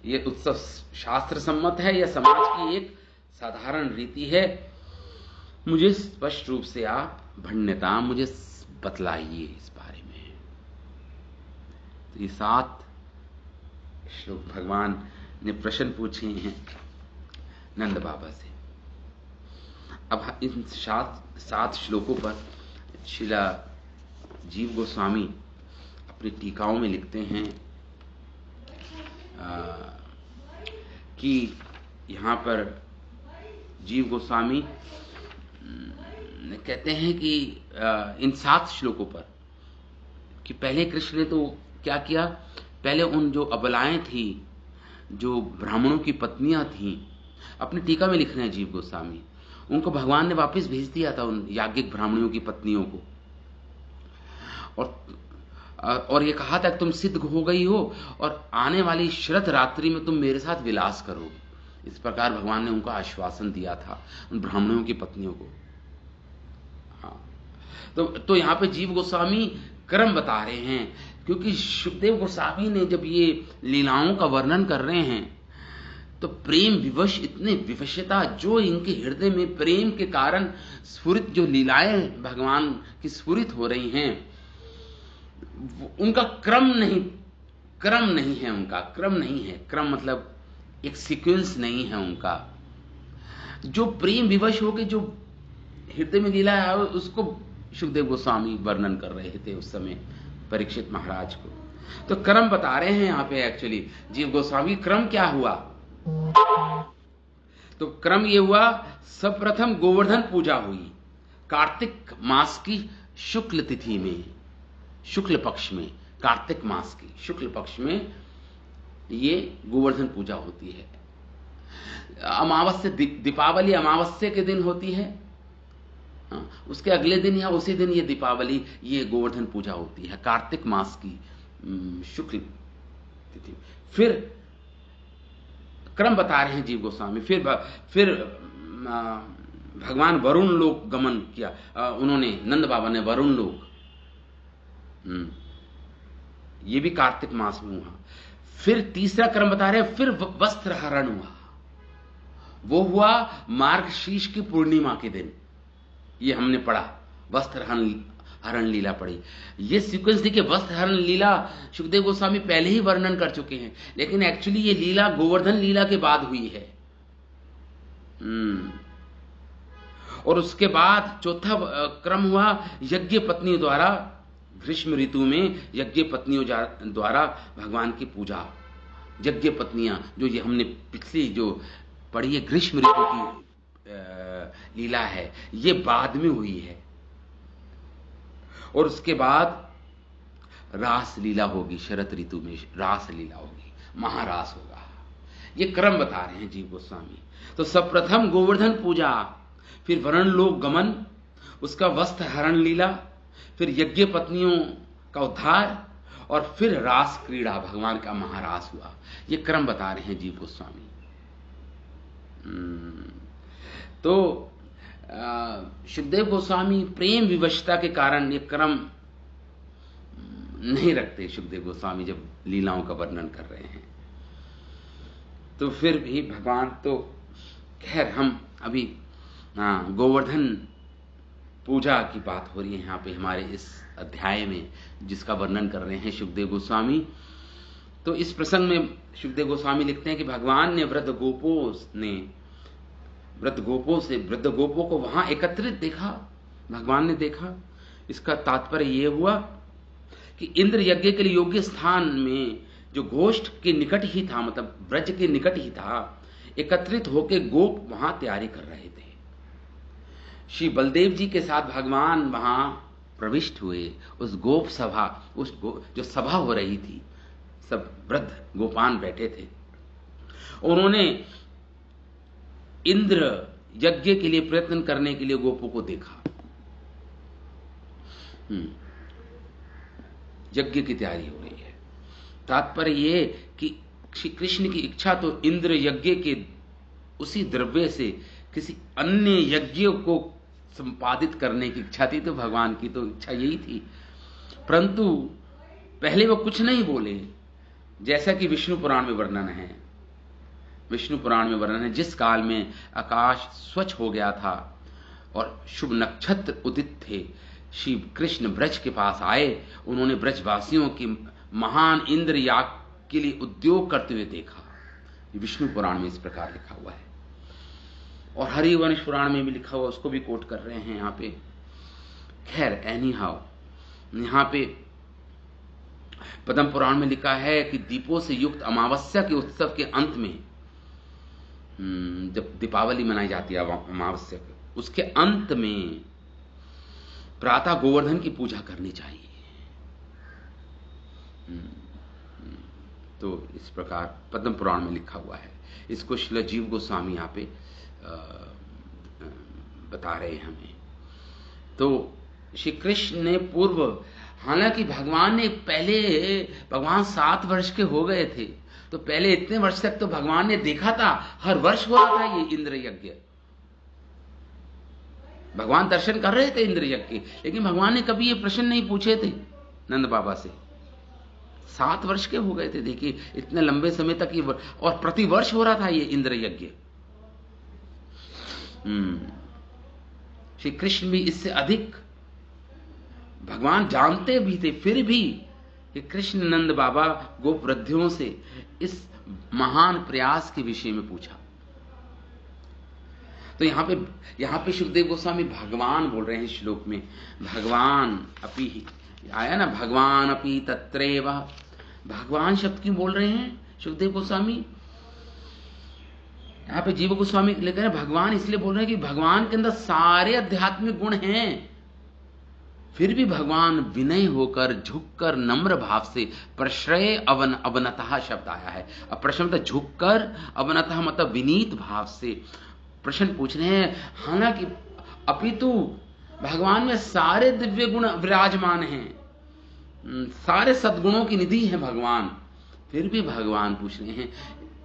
ये उत्सव शास्त्र सम्मत है या समाज की एक साधारण रीति है, मुझे स्पष्ट रूप से आप भण्यताम मुझे बतलाइए इस बारे में। तो ये 7 श्लोक भगवान ने प्रश्न पूछे हैं नंद बाबा से। अब इन 7 श्लोकों पर श्रीला जीव गोस्वामी अपनी टीकाओं में लिखते हैं कि यहाँ पर जीव गोस्वामी कहते हैं कि इन 7 श्लोकों पर कि पहले कृष्ण ने तो क्या किया, पहले उन जो अबलाएं थी, जो ब्राह्मणों की पत्नियां थीं, अपनी टीका में लिख रहे हैं जीव गोस्वामी, उनको भगवान ने वापस भेज दिया था उन याज्ञिक ब्राह्मणों की पत्नियों को, और ये कहा था कि तुम सिद्ध हो गई हो और आने वाली शरत रात्रि में तुम मेरे साथ विलास करोगे। इस प्रकार भगवान ने उनको आश्वासन दिया था उन ब्राह्मणों की पत्नियों को। हाँ, तो यहां पे जीव गोस्वामी क्रम बता रहे हैं, क्योंकि सुखदेव गोस्वामी ने जब ये लीलाओं का वर्णन कर रहे हैं तो प्रेम विवश, इतने विवशता जो इनके हृदय में प्रेम के कारण स्फुरित जो लीलाएं भगवान की स्फुरित हो रही हैं, उनका क्रम नहीं है, उनका क्रम नहीं है। क्रम मतलब एक सीक्वेंस नहीं है उनका। जो प्रेम विवश होकर जो हृदय में लीला है, उसको सुखदेव गोस्वामी वर्णन कर रहे थे उस समय परीक्षित महाराज को। तो क्रम बता रहे हैं यहां पे एक्चुअली जीव गोस्वामी। क्रम क्या हुआ? तो क्रम ये हुआ, सर्वप्रथम गोवर्धन पूजा हुई कार्तिक मास की शुक्ल तिथि में, शुक्ल पक्ष में, कार्तिक मास की शुक्ल पक्ष में ये गोवर्धन पूजा होती है। अमावस्या, दीपावली अमावस्या के दिन होती है, उसके अगले दिन या उसी दिन ये दीपावली, ये गोवर्धन पूजा होती है कार्तिक मास की शुक्ल तिथि। फिर क्रम बता रहे हैं जीव गोस्वामी। फिर भगवान वरुण लोक गमन किया, उन्होंने, नंद बाबा ने वरुण लोक, ये भी कार्तिक मास में हुआ। फिर तीसरा क्रम बता रहे हैं, फिर वस्त्र हरण हुआ, वो हुआ मार्गशीर्ष की पूर्णिमा के दिन। ये हमने पढ़ा, वस्त्र हरण लीला पढ़ी। ये सीक्वेंस देखिए, वस्त्र हरण लीला सुखदेव गोस्वामी पहले ही वर्णन कर चुके हैं, लेकिन एक्चुअली ये लीला गोवर्धन लीला के बाद हुई है। और उसके बाद चौथा क्रम हुआ यज्ञ पत्नियों द्वारा, ग्रीष्म ऋतु में यज्ञ पत्नियों द्वारा भगवान की पूजा। यज्ञ पत्नियां जो ये हमने पिछली जो पढ़ी है ग्रीष्म ऋतु की लीला है, ये बाद में हुई है। और उसके बाद रास लीला होगी, शरद ऋतु में रास लीला होगी, महारास होगा। ये क्रम बता रहे हैं जीव गोस्वामी। तो सर्वप्रथम गोवर्धन पूजा, फिर वरुण लोक गमन, उसका वस्त्र हरण लीला, फिर यज्ञ पत्नियों का उद्धार, और फिर रास क्रीड़ा, भगवान का महारास हुआ। ये क्रम बता रहे हैं जीव गोस्वामी। तो सुखदेव गोस्वामी प्रेम विवशता के कारण ये क्रम नहीं रखते सुखदेव गोस्वामी जब लीलाओं का वर्णन कर रहे हैं। तो फिर भी भगवान तो, खैर हम अभी गोवर्धन पूजा की बात हो रही है यहां पे हमारे इस अध्याय में, जिसका वर्णन कर रहे हैं सुखदेव गोस्वामी। तो इस प्रसंग में सुखदेव गोस्वामी लिखते हैं कि भगवान ने वृद्ध गोपों को वहां एकत्रित देखा, भगवान ने देखा। इसका तात्पर्य यह हुआ कि इंद्र यज्ञ के लिए योग्य स्थान में जो गोष्ठ के निकट ही था, मतलब ब्रज के निकट ही था, एकत्रित होकर गोप वहां तैयारी कर रहे थे। श्री बलदेव जी के साथ भगवान वहां प्रविष्ट हुए। उस गोप सभा, जो सभा हो रही थी, सब वृद्ध गोपान बैठे थे। उन्होंने इंद्र यज्ञ के लिए प्रयत्न करने के लिए गोपों को देखा। यज्ञ की तैयारी हो रही है। तात्पर्य ये कि श्री कृष्ण की इच्छा तो इंद्र यज्ञ के उसी द्रव्य से किसी अन्य यज्ञ को संपादित करने की इच्छा थी। तो भगवान की तो इच्छा यही थी, परंतु पहले वो कुछ नहीं बोले, जैसा कि विष्णु पुराण में वर्णन है। विष्णु पुराण में वर्णन है, जिस काल में आकाश स्वच्छ हो गया था और शुभ नक्षत्र उदित थे, श्री कृष्ण ब्रज के पास आए। उन्होंने ब्रजवासियों की महान इंद्र याग के लिए उद्योग करते हुए देखा। विष्णु पुराण में इस प्रकार लिखा हुआ है, और हरिवंश पुराण में भी लिखा हुआ, उसको भी कोट कर रहे हैं यहाँ पे। खैर एनी हाउ, यहाँ पे पद्म पुराण में लिखा है कि दीपों से युक्त अमावस्या के उत्सव के अंत में, जब दीपावली मनाई जाती है अमावस्या के, उसके अंत में प्रातः गोवर्धन की पूजा करनी चाहिए। तो इस प्रकार पद्म पुराण में लिखा हुआ है। इसको श्रील जीव गोस्वामी यहाँ पे बता रहे हैं हमें। तो श्री कृष्ण ने पूर्व, हालांकि भगवान ने पहले, भगवान 7 वर्ष के हो गए थे, तो पहले इतने वर्ष तक तो भगवान ने देखा था, हर वर्ष हो रहा था ये इंद्र यज्ञ। भगवान दर्शन कर रहे थे इंद्र यज्ञ के, लेकिन भगवान ने कभी ये प्रश्न नहीं पूछे थे नंद बाबा से। 7 वर्ष के हो गए थे, देखिए इतने लंबे समय तक ये, और प्रति वर्ष हो रहा था ये इंद्र यज्ञ। श्री कृष्ण भी इससे अधिक भगवान जानते भी थे, फिर भी कि कृष्ण नंद बाबा गोपवृद्धियों से इस महान प्रयास के विषय में पूछा। तो यहां पे सुखदेव गोस्वामी भगवान बोल रहे हैं श्लोक में, भगवान अपि ही आया ना, भगवान अपि तत्रैव। भगवान शब्द क्यों बोल रहे हैं सुखदेव गोस्वामी? यहां पे जीव गोस्वामी लिख रहे हैं भगवान इसलिए बोल रहे हैं कि भगवान के अंदर सारे आध्यात्मिक गुण हैं, फिर भी भगवान विनय होकर, झुककर, नम्र भाव से, प्रश्रय अवनतः शब्द आया है। अब प्रश्न मतलब झुककर, अवनतः मतलब विनीत भाव से प्रश्न पूछ रहे हैं। हालांकि अपितु भगवान में सारे दिव्य गुण विराजमान हैं, सारे सद्गुणों की निधि है भगवान, फिर भी भगवान पूछ रहे हैं।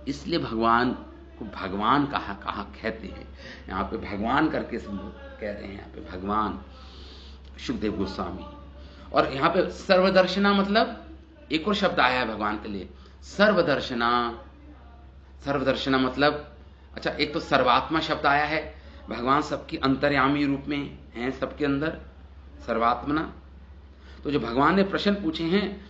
इसलिए भगवान को भगवान कहा कहते हैं, यहाँ पे भगवान करके कह रहे हैं, यहाँ पे भगवान सुखदेव गोस्वामी। और यहाँ पे सर्वदर्शना मतलब एक और शब्द आया है भगवान के लिए, सर्वदर्शना। सर्वदर्शना मतलब, अच्छा एक तो सर्वात्मा शब्द आया है, भगवान सबकी अंतर्यामी रूप में हैं, सबके अंदर सर्वात्मना। तो जो भगवान ने प्रश्न पूछे हैं,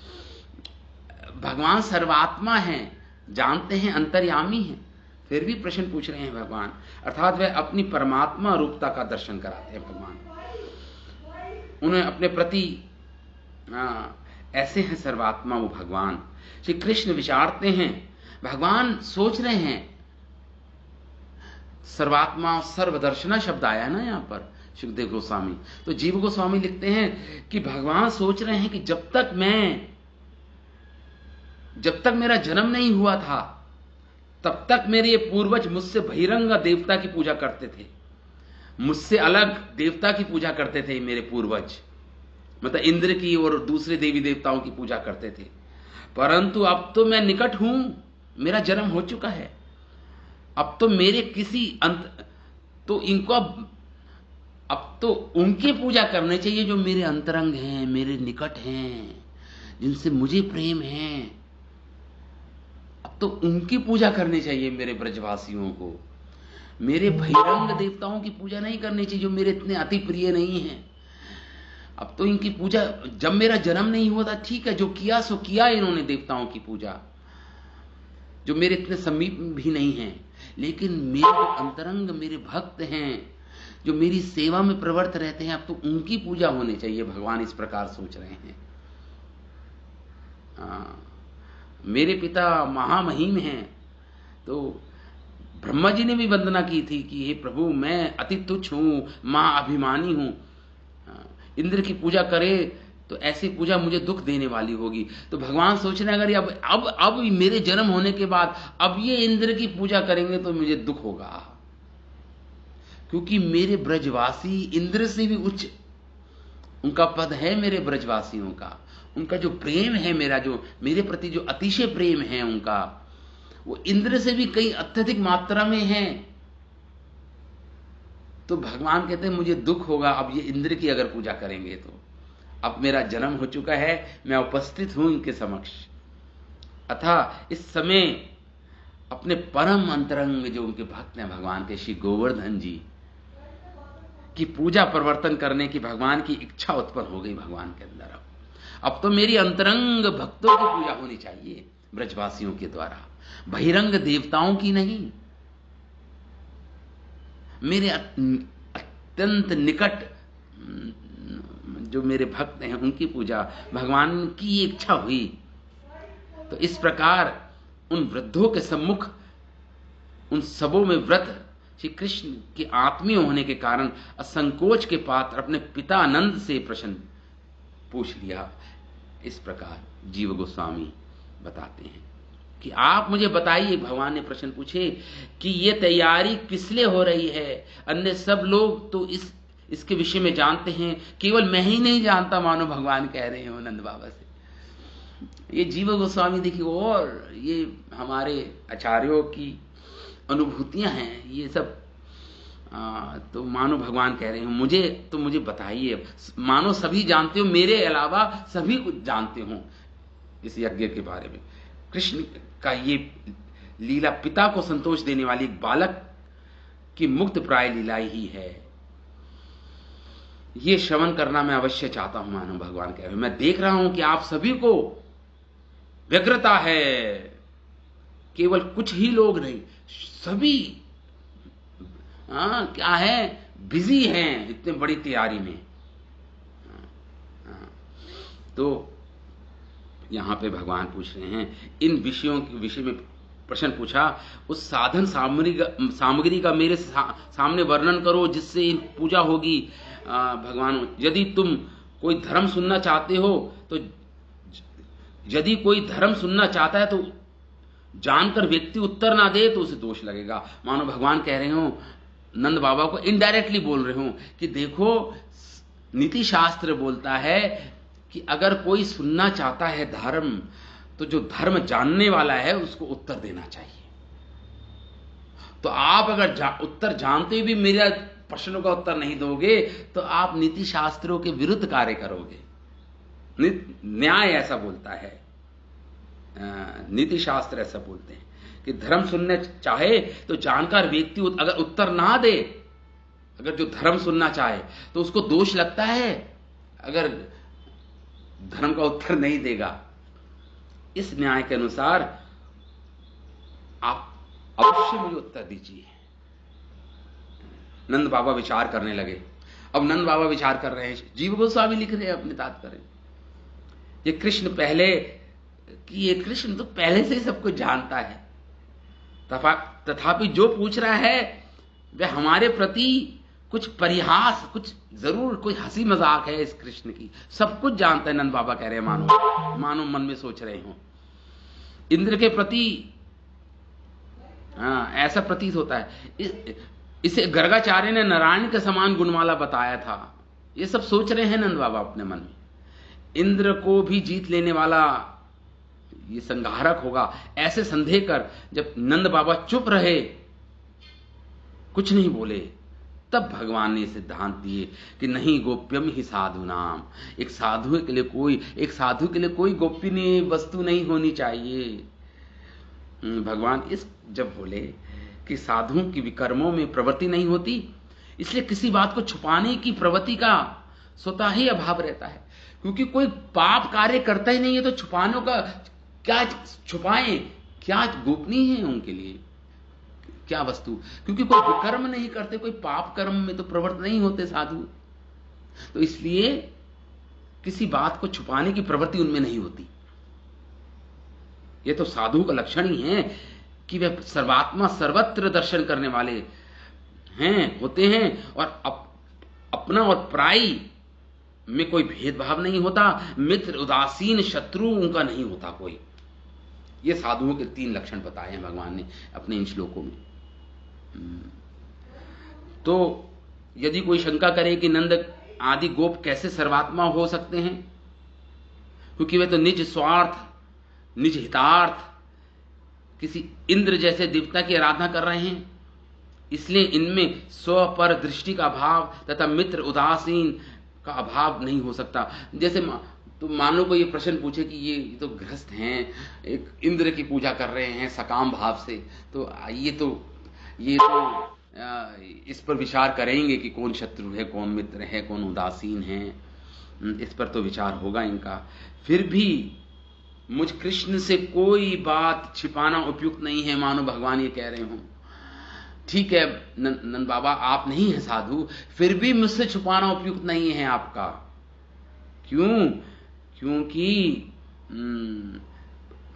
भगवान सर्वात्मा हैं, जानते हैं, अंतर्यामी हैं, फिर भी प्रश्न पूछ रहे हैं भगवान, अर्थात वह अपनी परमात्मा रूपता का दर्शन कराते हैं भगवान। उन्हें अपने प्रति ऐसे हैं सर्वात्मा वो भगवान। श्री कृष्ण विचारते हैं, भगवान सोच रहे हैं। सर्वात्मा, सर्वदर्शना शब्द आया ना यहां पर सुखदेव गोस्वामी। तो जीव गोस्वामी लिखते हैं कि भगवान सोच रहे हैं कि जब तक मेरा जन्म नहीं हुआ था, तब तक मेरे ये पूर्वज मुझसे बहिरंग देवता की पूजा करते थे, मुझसे अलग देवता की पूजा करते थे मेरे पूर्वज, मतलब इंद्र की और दूसरे देवी देवताओं की पूजा करते थे। परंतु अब तो मैं निकट हूं, मेरा जन्म हो चुका है, अब तो मेरे किसी तो इनको अब तो उनकी पूजा करनी चाहिए जो मेरे अंतरंग हैं, मेरे निकट हैं, जिनसे मुझे प्रेम है। अब तो उनकी पूजा करनी चाहिए मेरे ब्रजवासियों को, मेरे बहिरंग देवताओं की पूजा नहीं करनी चाहिए जो मेरे इतने अति प्रिय नहीं हैं। अब तो इनकी पूजा, जब मेरा जन्म नहीं हुआ था ठीक है, जो किया सो किया इन्होंने देवताओं की पूजा, जो मेरे इतने समीप भी नहीं हैं, लेकिन मेरे अंतरंग, मेरे भक्त हैं जो मेरी सेवा में प्रवृत्त रहते हैं, अब तो उनकी पूजा होनी चाहिए। भगवान इस प्रकार सोच रहे हैं। मेरे पिता महामहिम हैं, तो ब्रह्मा जी ने भी वंदना की थी कि हे प्रभु, मैं अति तुच्छ हूं, मां अभिमानी हूं, इंद्र की पूजा करे तो ऐसी पूजा मुझे दुख देने वाली होगी। तो भगवान सोच रहे हैं अगर अब मेरे जन्म होने के बाद अब ये इंद्र की पूजा करेंगे तो मुझे दुख होगा, क्योंकि मेरे ब्रजवासी इंद्र से भी उच्च उनका पद है, मेरे ब्रजवासियों का, उनका जो प्रेम है, मेरे प्रति जो अतिशय प्रेम है उनका, वो इंद्र से भी कई अत्यधिक मात्रा में है। तो भगवान कहते हैं मुझे दुख होगा अब ये इंद्र की अगर पूजा करेंगे तो, अब मेरा जन्म हो चुका है, मैं उपस्थित हूं इनके समक्ष। अतः इस समय अपने परम अंतरंग जो उनके भक्त हैं भगवान के, श्री गोवर्धन जी की पूजा परिवर्तन करने की भगवान की इच्छा उत्पन्न हो गई भगवान के अंदर। अब तो मेरी अंतरंग भक्तों की पूजा होनी चाहिए ब्रजवासियों के द्वारा, बहिरंग देवताओं की नहीं। मेरे अत्यंत निकट जो मेरे भक्त हैं उनकी पूजा, भगवान की इच्छा हुई। तो इस प्रकार उन वृद्धों के सम्मुख, उन सबों में व्रत श्री कृष्ण के आत्मीय होने के कारण असंकोच के पात्र अपने पिता नंद से प्रश्न पूछ लिया। इस प्रकार जीव गोस्वामी बताते हैं। कि आप मुझे बताइए, भगवान ने प्रश्न पूछे कि ये तैयारी किस लिए हो रही है? अन्य सब लोग तो इसके विषय में जानते हैं, केवल मैं ही नहीं जानता, मानो भगवान कह रहे हो नंद बाबा से। ये जीव गोस्वामी देखिए, और ये हमारे आचार्यों की अनुभूतियां हैं ये सब। तो मानो भगवान कह रहे हो मुझे बताइए, मानो सभी जानते हो, मेरे अलावा सभी कुछ जानते हो इस यज्ञ के बारे में। कृष्ण का ये लीला पिता को संतोष देने वाली एक बालक की मुक्त प्राय लीला ही है। ये श्रवण करना मैं अवश्य चाहता हूं, मानो भगवान कह रहे हो। मैं देख रहा हूं कि आप सभी को व्यग्रता है, केवल कुछ ही लोग नहीं, सभी क्या है, बिजी हैं इतने बड़ी तैयारी में। तो यहां पे भगवान पूछ रहे हैं, इन विषयों के विषय में प्रश्न पूछा, उस साधन सामग्री का मेरे सामने वर्णन करो जिससे इन पूजा होगी। भगवान, यदि तुम कोई धर्म सुनना चाहते हो तो, यदि कोई धर्म सुनना चाहता है तो जानकर व्यक्ति उत्तर ना दे तो उसे दोष लगेगा। मानो भगवान कह रहे हो, नंद बाबा को इनडायरेक्टली बोल रहे हो कि देखो, नीति शास्त्र बोलता है कि अगर कोई सुनना चाहता है धर्म, तो जो धर्म जानने वाला है उसको उत्तर देना चाहिए। तो आप अगर उत्तर जानते भी मेरा प्रश्नों का उत्तर नहीं दोगे तो आप नीति शास्त्रों के विरुद्ध कार्य करोगे। न्याय ऐसा बोलता है, नीति शास्त्र ऐसा बोलते हैं कि धर्म सुनने चाहे तो जानकार व्यक्ति अगर उत्तर ना दे, अगर जो धर्म सुनना चाहे तो उसको दोष लगता है अगर धर्म का उत्तर नहीं देगा। इस न्याय के अनुसार आप अवश्य मुझे उत्तर दीजिए। नंद बाबा विचार करने लगे। अब नंद बाबा विचार कर रहे हैं, जीव गोस्वामी लिख रहे हैं अपने तात्पर्य। ये कृष्ण पहले कि ये कृष्ण तो पहले से ही सब कुछ जानता है, तथापि जो पूछ रहा है वह हमारे प्रति कुछ परिहास, कुछ जरूर कोई हंसी मजाक है इस कृष्ण की। सब कुछ जानता है, नंद बाबा कह रहे हैं, मानो मन में सोच रहे हो। इंद्र के प्रति ऐसा प्रतीत होता है, इसे गर्गाचार्य ने नारायण के समान गुणमाला बताया था। ये सब सोच रहे हैं नंद बाबा अपने मन में। इंद्र को भी जीत लेने वाला ये संहारक होगा, ऐसे संदेह कर जब नंद बाबा चुप रहे, कुछ नहीं बोले, तब भगवान ने सिद्धांत दिए कि नहीं गोप्यम ही साधु नाम। एक साधु के लिए कोई गोपनीय वस्तु नहीं होनी चाहिए। भगवान इस जब बोले कि साधुओं की विकर्मों में प्रवृत्ति नहीं होती, इसलिए किसी बात को छुपाने की प्रवृत्ति का स्वतः ही अभाव रहता है। क्योंकि कोई पाप कार्य करता ही नहीं है तो छुपाने का क्या छुपाएं, क्या गोपनीय है उनके लिए, क्या वस्तु? क्योंकि कोई विकर्म नहीं करते, कोई पाप कर्म में तो प्रवृत्त नहीं होते साधु, तो इसलिए किसी बात को छुपाने की प्रवृत्ति उनमें नहीं होती। ये तो साधु का लक्षण ही है कि वे सर्वात्मा सर्वत्र दर्शन करने वाले हैं, होते हैं, और अपना और पराई में कोई भेदभाव नहीं होता, मित्र उदासीन शत्रु उनका नहीं होता कोई। ये साधुओं के 3 लक्षण बताए हैं भगवान ने अपने इन श्लोकों में। तो यदि कोई शंका करे कि नंद आदि गोप कैसे सर्वात्मा हो सकते हैं, क्योंकि वे तो निज स्वार्थ, निज हितार्थ किसी इंद्र जैसे देवता की आराधना कर रहे हैं, इसलिए इनमें स्व पर दृष्टि का अभाव तथा मित्र उदासीन का अभाव नहीं हो सकता। जैसे तो मान लो कोई ये प्रश्न पूछे कि ये तो गृहस्थ हैं, एक इंद्र की पूजा कर रहे हैं सकाम भाव से, तो ये तो इस पर विचार करेंगे कि कौन शत्रु है, कौन मित्र है, कौन उदासीन है, इस पर तो विचार होगा इनका। फिर भी मुझ कृष्ण से कोई बात छिपाना उपयुक्त नहीं है, मानो भगवान ये कह रहे हो। ठीक है नंद बाबा, आप नहीं है साधु, फिर भी मुझसे छुपाना उपयुक्त नहीं है आपका। क्यों? क्योंकि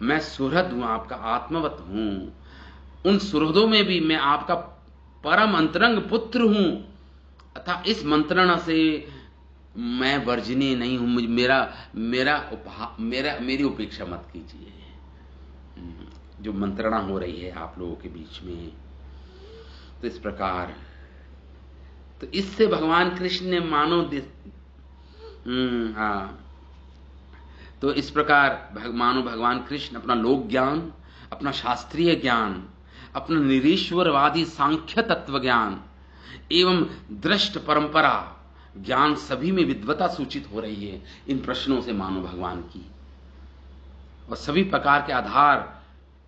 मैं सुहृद हूं, आपका आत्मवत हूं। उन सुहृदों में भी मैं आपका परम अंतरंग पुत्र हूं, अतः इस मंत्रणा से मैं वर्जनीय नहीं हूं। मेरी उपेक्षा मत कीजिए। जो मंत्रणा हो रही है आप लोगों के बीच में। तो इस प्रकार, तो इससे भगवान कृष्ण ने हाँ, तो इस प्रकार मानो भगवान कृष्ण अपना लोक ज्ञान, अपना शास्त्रीय ज्ञान, अपना निरीश्वरवादी सांख्य तत्व ज्ञान एवं दृष्ट परंपरा ज्ञान सभी में विद्वता सूचित हो रही है इन प्रश्नों से मानो भगवान की, और सभी प्रकार के आधार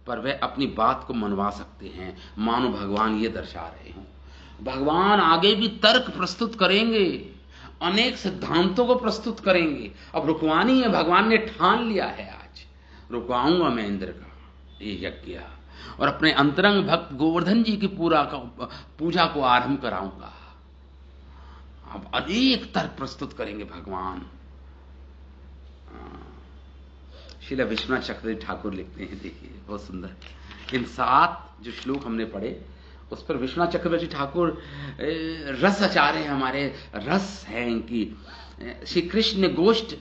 पर वे अपनी बात को मनवा सकते हैं। मानो भगवान ये दर्शा रहे हैं। भगवान आगे भी तर्क प्रस्तुत करेंगे, अनेक सिद्धांतों को प्रस्तुत करेंगे। अब रुकवानी है, भगवान ने ठान लिया है, आज रुकवाऊंगा मैं इंद्र का ये यज्ञ, और अपने अंतरंग भक्त गोवर्धन जी की पूजा को आरंभ कराऊंगा। अब अनेक तर्क प्रस्तुत करेंगे भगवान। श्रील विश्वनाथ चक्रवर्ती ठाकुर लिखते हैं, देखिए बहुत सुंदर, इन 7 जो श्लोक हमने पढ़े उस पर विश्वनाथ चक्रवर्ती ठाकुर रस आचार्य हैं, हमारे रस है इनकी। श्री कृष्ण ने गोष्ठ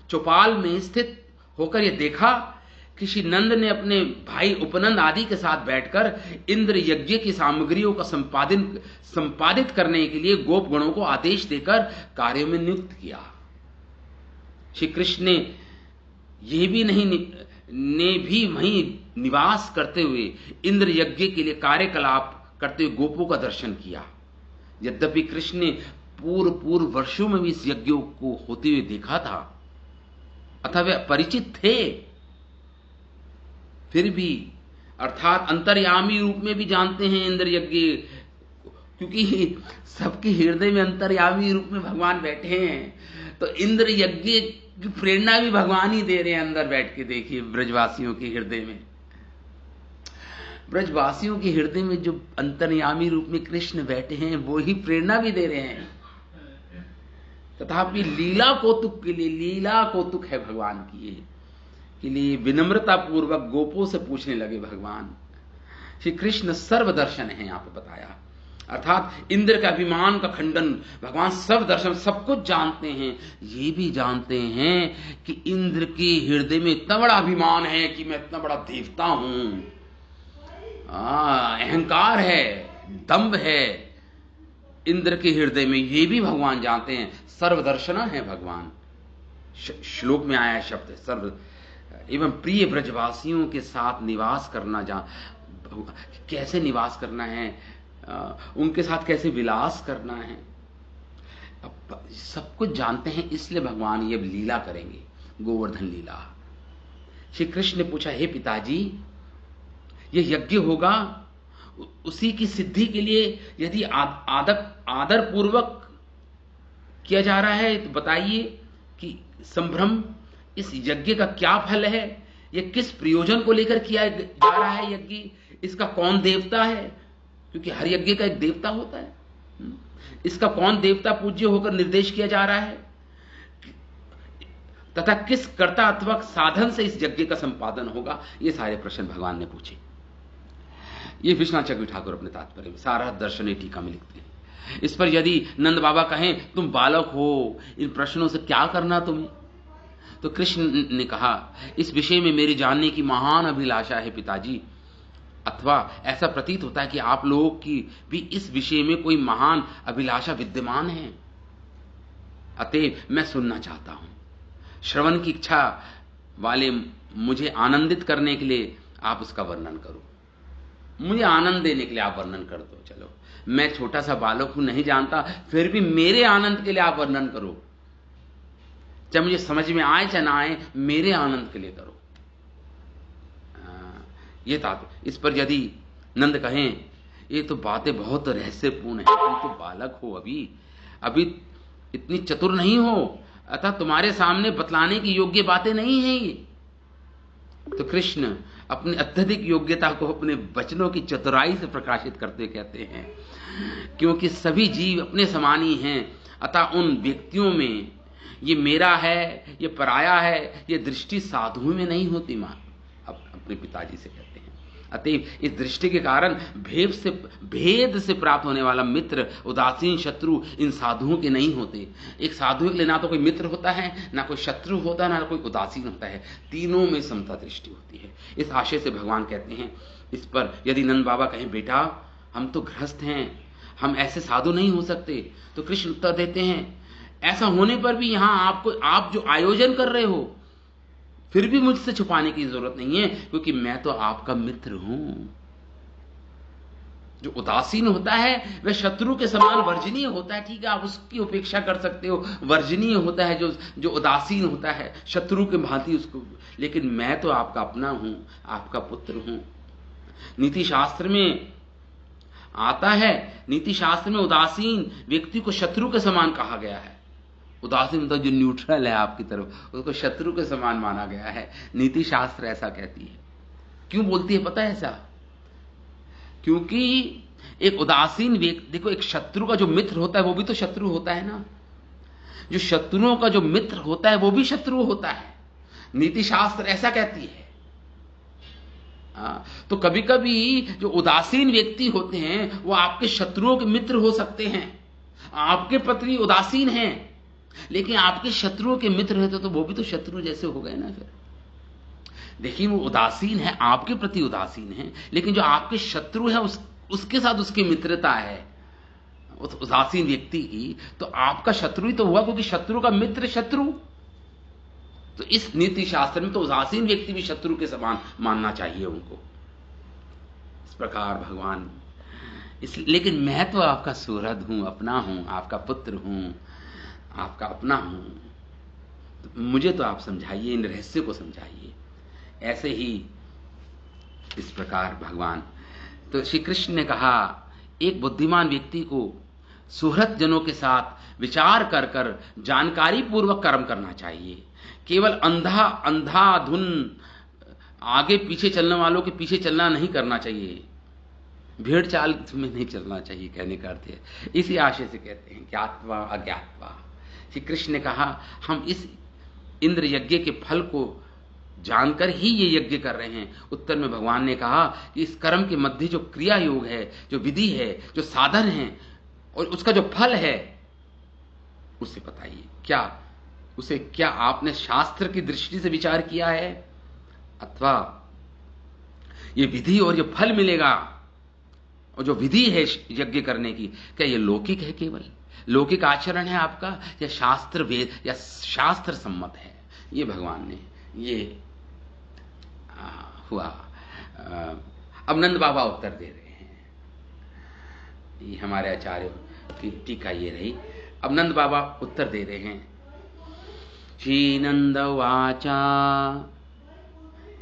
चौपाल में स्थित होकर यह देखा कि श्री नंद ने अपने भाई उपनंद आदि के साथ बैठकर इंद्र यज्ञ की सामग्रियों का संपादित करने के लिए गोपगणों को आदेश देकर कार्यों में नियुक्त किया। श्री कृष्ण ने यह भी वहीं निवास करते हुए इंद्र यज्ञ के लिए कार्यकलाप करते हुए गोपों का दर्शन किया। यद्यपि कृष्ण ने पूर्व वर्षों में भी इस यज्ञ को होते हुए देखा था, अतः वे परिचित थे, फिर भी अर्थात अंतर्यामी रूप में भी जानते हैं इंद्र यज्ञ, क्योंकि सबके हृदय में अंतर्यामी रूप में भगवान बैठे हैं। तो इंद्र यज्ञ की प्रेरणा भी भगवान ही दे रहे हैं अंदर बैठ के। देखिए ब्रजवासियों के हृदय में, ब्रजवासियों के हृदय में जो अंतर्यामी रूप में कृष्ण बैठे हैं वो ही प्रेरणा भी दे रहे हैं। तथापि लीला कौतुक है भगवान की, के लिए विनम्रता पूर्वक गोपों से पूछने लगे भगवान। श्री कृष्ण सर्वदर्शन है यहां पर बताया, अर्थात इंद्र का अभिमान का खंडन। भगवान सर्वदर्शन, सब कुछ जानते हैं। ये भी जानते हैं कि इंद्र के हृदय में इतना बड़ा अभिमान है कि मैं इतना बड़ा देवता हूं, अहंकार है, दंभ है इंद्र के हृदय में, ये भी भगवान जानते हैं। सर्वदर्शना है भगवान। श्लोक में आया शब्द सर्व एवं प्रिय ब्रजवासियों के साथ निवास करना, कैसे निवास करना है, उनके साथ कैसे विलास करना है, सब कुछ जानते हैं। इसलिए भगवान ये लीला करेंगे, गोवर्धन लीला। श्री कृष्ण ने पूछा, हे पिताजी, यह यज्ञ होगा उसी की सिद्धि के लिए यदि आदर पूर्वक किया जा रहा है तो बताइए कि संभ्रम इस यज्ञ का क्या फल है, यह किस प्रयोजन को लेकर किया जा रहा है यज्ञ, इसका कौन देवता है, क्योंकि हर यज्ञ का एक देवता होता है, इसका कौन देवता पूज्य होकर निर्देश किया जा रहा है, तथा किस कर्ता अथवा साधन से इस यज्ञ का संपादन होगा। ये सारे प्रश्न भगवान ने पूछे। ये विश्वनाथ चक्रवर्ती ठाकुर अपने तात्पर्य में सारा दर्शन टीका में लिखते हैं। इस पर यदि नंद बाबा कहें तुम बालक हो, इन प्रश्नों से क्या करना तुम्हें, तो कृष्ण ने कहा, इस विषय में मेरी जानने की महान अभिलाषा है पिताजी, अथवा ऐसा प्रतीत होता है कि आप लोगों की भी इस विषय में कोई महान अभिलाषा विद्यमान है। अतएव मैं सुनना चाहता हूं। श्रवण की इच्छा वाले मुझे आनंदित करने के लिए आप उसका वर्णन करो, मुझे आनंद देने के लिए आप वर्णन कर दो। चलो, मैं छोटा सा बालक हूं, नहीं जानता, फिर भी मेरे आनंद के लिए आप वर्णन करो, चाहे मुझे समझ में आए चाहे ना आए, मेरे आनंद के लिए करो। ये तात्पर्य। इस पर यदि नंद कहें ये तो बातें बहुत रहस्यपूर्ण है, तुम तो बालक हो, अभी इतनी चतुर नहीं हो, अतः तुम्हारे सामने बतलाने की योग्य बातें नहीं है ये। तो कृष्ण अपनी अत्यधिक योग्यता को अपने वचनों की चतुराई से प्रकाशित करते कहते हैं, क्योंकि सभी जीव अपने समान ही हैं, अतः उन व्यक्तियों में ये मेरा है, ये पराया है, ये दृष्टि साधुओं में नहीं होती। मां अपने पिताजी से कहते हैं, अतएव इस दृष्टि के कारण भेद से प्राप्त होने वाला मित्र, उदासीन शत्रु इन साधुओं के नहीं होते। एक साधु के लिए ना तो कोई मित्र होता है, ना कोई शत्रु होता है, ना कोई उदासीन होता है, तीनों में समता दृष्टि होती है। इस आशय से भगवान कहते हैं, इस पर यदि नंद बाबा कहें बेटा हम तो गृहस्थ हैं, हम ऐसे साधु नहीं हो सकते, तो कृष्ण उत्तर देते हैं ऐसा होने पर भी यहां आप जो आयोजन कर रहे हो फिर भी मुझसे छुपाने की जरूरत नहीं है, क्योंकि मैं तो आपका मित्र हूं। जो उदासीन होता है वह शत्रु के समान वर्जनीय होता है, ठीक है, आप उसकी उपेक्षा कर सकते हो, वर्जनीय होता है जो उदासीन होता है, शत्रु के भांति उसको, लेकिन मैं तो आपका अपना हूं, आपका पुत्र हूं। नीति शास्त्र में आता है, नीति शास्त्र में उदासीन व्यक्ति को शत्रु के समान कहा गया है। उदासीन मतलब जो न्यूट्रल है आपकी तरफ, उसको शत्रु के समान माना गया है। नीति शास्त्र ऐसा कहती है। क्यों बोलती है पता है ऐसा? क्योंकि एक उदासीन व्यक्ति, देखो एक शत्रु का जो मित्र होता है वो भी तो शत्रु होता है ना, जो शत्रुओं का जो मित्र होता है वो भी शत्रु होता है। नीति शास्त्र ऐसा कहती है। तो कभी कभी जो उदासीन व्यक्ति होते हैं वो आपके शत्रुओं के मित्र हो सकते हैं। आपके प्रति उदासीन हैं, लेकिन आपके शत्रुओं के मित्र रहते तो वो भी तो शत्रु जैसे हो गए ना। फिर देखिए वो उदासीन है, आपके प्रति उदासीन है, लेकिन जो आपके शत्रु है उसके साथ उसकी मित्रता है उस उदासीन व्यक्ति की, तो आपका शत्रु ही तो हुआ, क्योंकि शत्रु का मित्र शत्रु। तो इस नीति शास्त्र में तो उदासीन व्यक्ति भी शत्रु के समान मानना चाहिए उनको। इस प्रकार भगवान लेकिन मैं तो आपका सुहृद हूं, अपना हूं, आपका पुत्र हूं, आपका अपना हूं, तो मुझे तो आप समझाइए, इन रहस्य को समझाइए। ऐसे ही इस प्रकार भगवान, तो श्री कृष्ण ने कहा एक बुद्धिमान व्यक्ति को सुहृद जनों के साथ विचार कर कर जानकारी पूर्वक कर्म करना चाहिए। केवल अंधाधुन आगे पीछे चलने वालों के पीछे चलना नहीं करना चाहिए, भेड़ चाल में नहीं चलना चाहिए, कहने का अर्थ है। इसी आशय से कहते हैं ज्ञात्वा अज्ञात्वा। श्री कृष्ण ने कहा हम इस इंद्र यज्ञ के फल को जानकर ही ये यज्ञ कर रहे हैं। उत्तर में भगवान ने कहा कि इस कर्म के मध्य जो क्रिया योग है, जो विधि है, जो साधन है और उसका जो फल है उसे बताइए। क्या आपने शास्त्र की दृष्टि से विचार किया है, अथवा ये विधि और ये फल मिलेगा और जो विधि है यज्ञ करने की, क्या ये लौकिक है, केवल लौकिक आचरण है आपका, या शास्त्र वेद या शास्त्र सम्मत है? ये भगवान ने ये हुआ। अब नंद बाबा उत्तर दे रहे हैं, ये हमारे आचार्य की टीका ये रही। अब नंद बाबा उत्तर दे रहे हैं। श्री नंद वाचा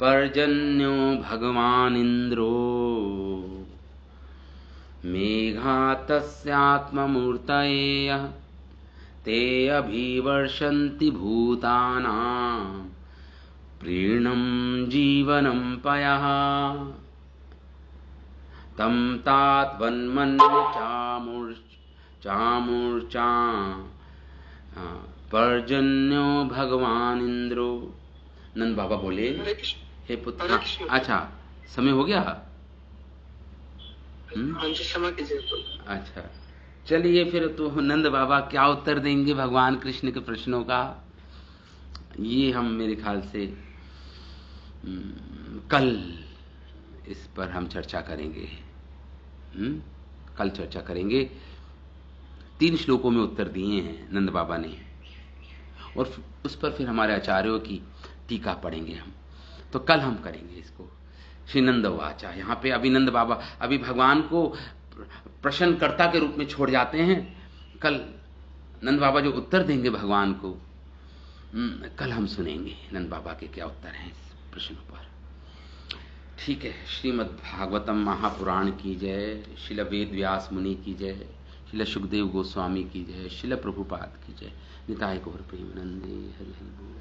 पर्जन्यो भगवान इंद्रो मेघातस्यात्ममूर्तये ते अभिवर्षन्ति भूतानां प्रीणं जीवनं पयः तं तात्वन्मन्य चामूर्चा पर्जन्यो भगवान इंद्रो। नंद बाबा बोले हे पुत्र, अच्छा समय हो गया? क्षमा कीजिए। अच्छा चलिए फिर तो नंद बाबा क्या उत्तर देंगे भगवान कृष्ण के प्रश्नों का, ये हम मेरे ख्याल से कल इस पर हम चर्चा करेंगे। कल चर्चा करेंगे। 3 श्लोकों में उत्तर दिए हैं नंद बाबा ने, और उस पर फिर हमारे आचार्यों की टीका पढ़ेंगे हम। तो कल हम करेंगे इसको। श्री नंद वाचा, यहाँ पे अभी नंद बाबा अभी भगवान को प्रश्नकर्ता के रूप में छोड़ जाते हैं। कल नंद बाबा जो उत्तर देंगे भगवान को, कल हम सुनेंगे नंद बाबा के क्या उत्तर हैं इस प्रश्न पर। ठीक है। श्रीमद् भागवतम महापुराण की जय, श्रील वेद व्यास मुनि की जय, श्रील सुखदेव गोस्वामी की जय, श्रील प्रभुपाद की जय। निताय गौर प्रेमानंदे। हरि हरि बोल।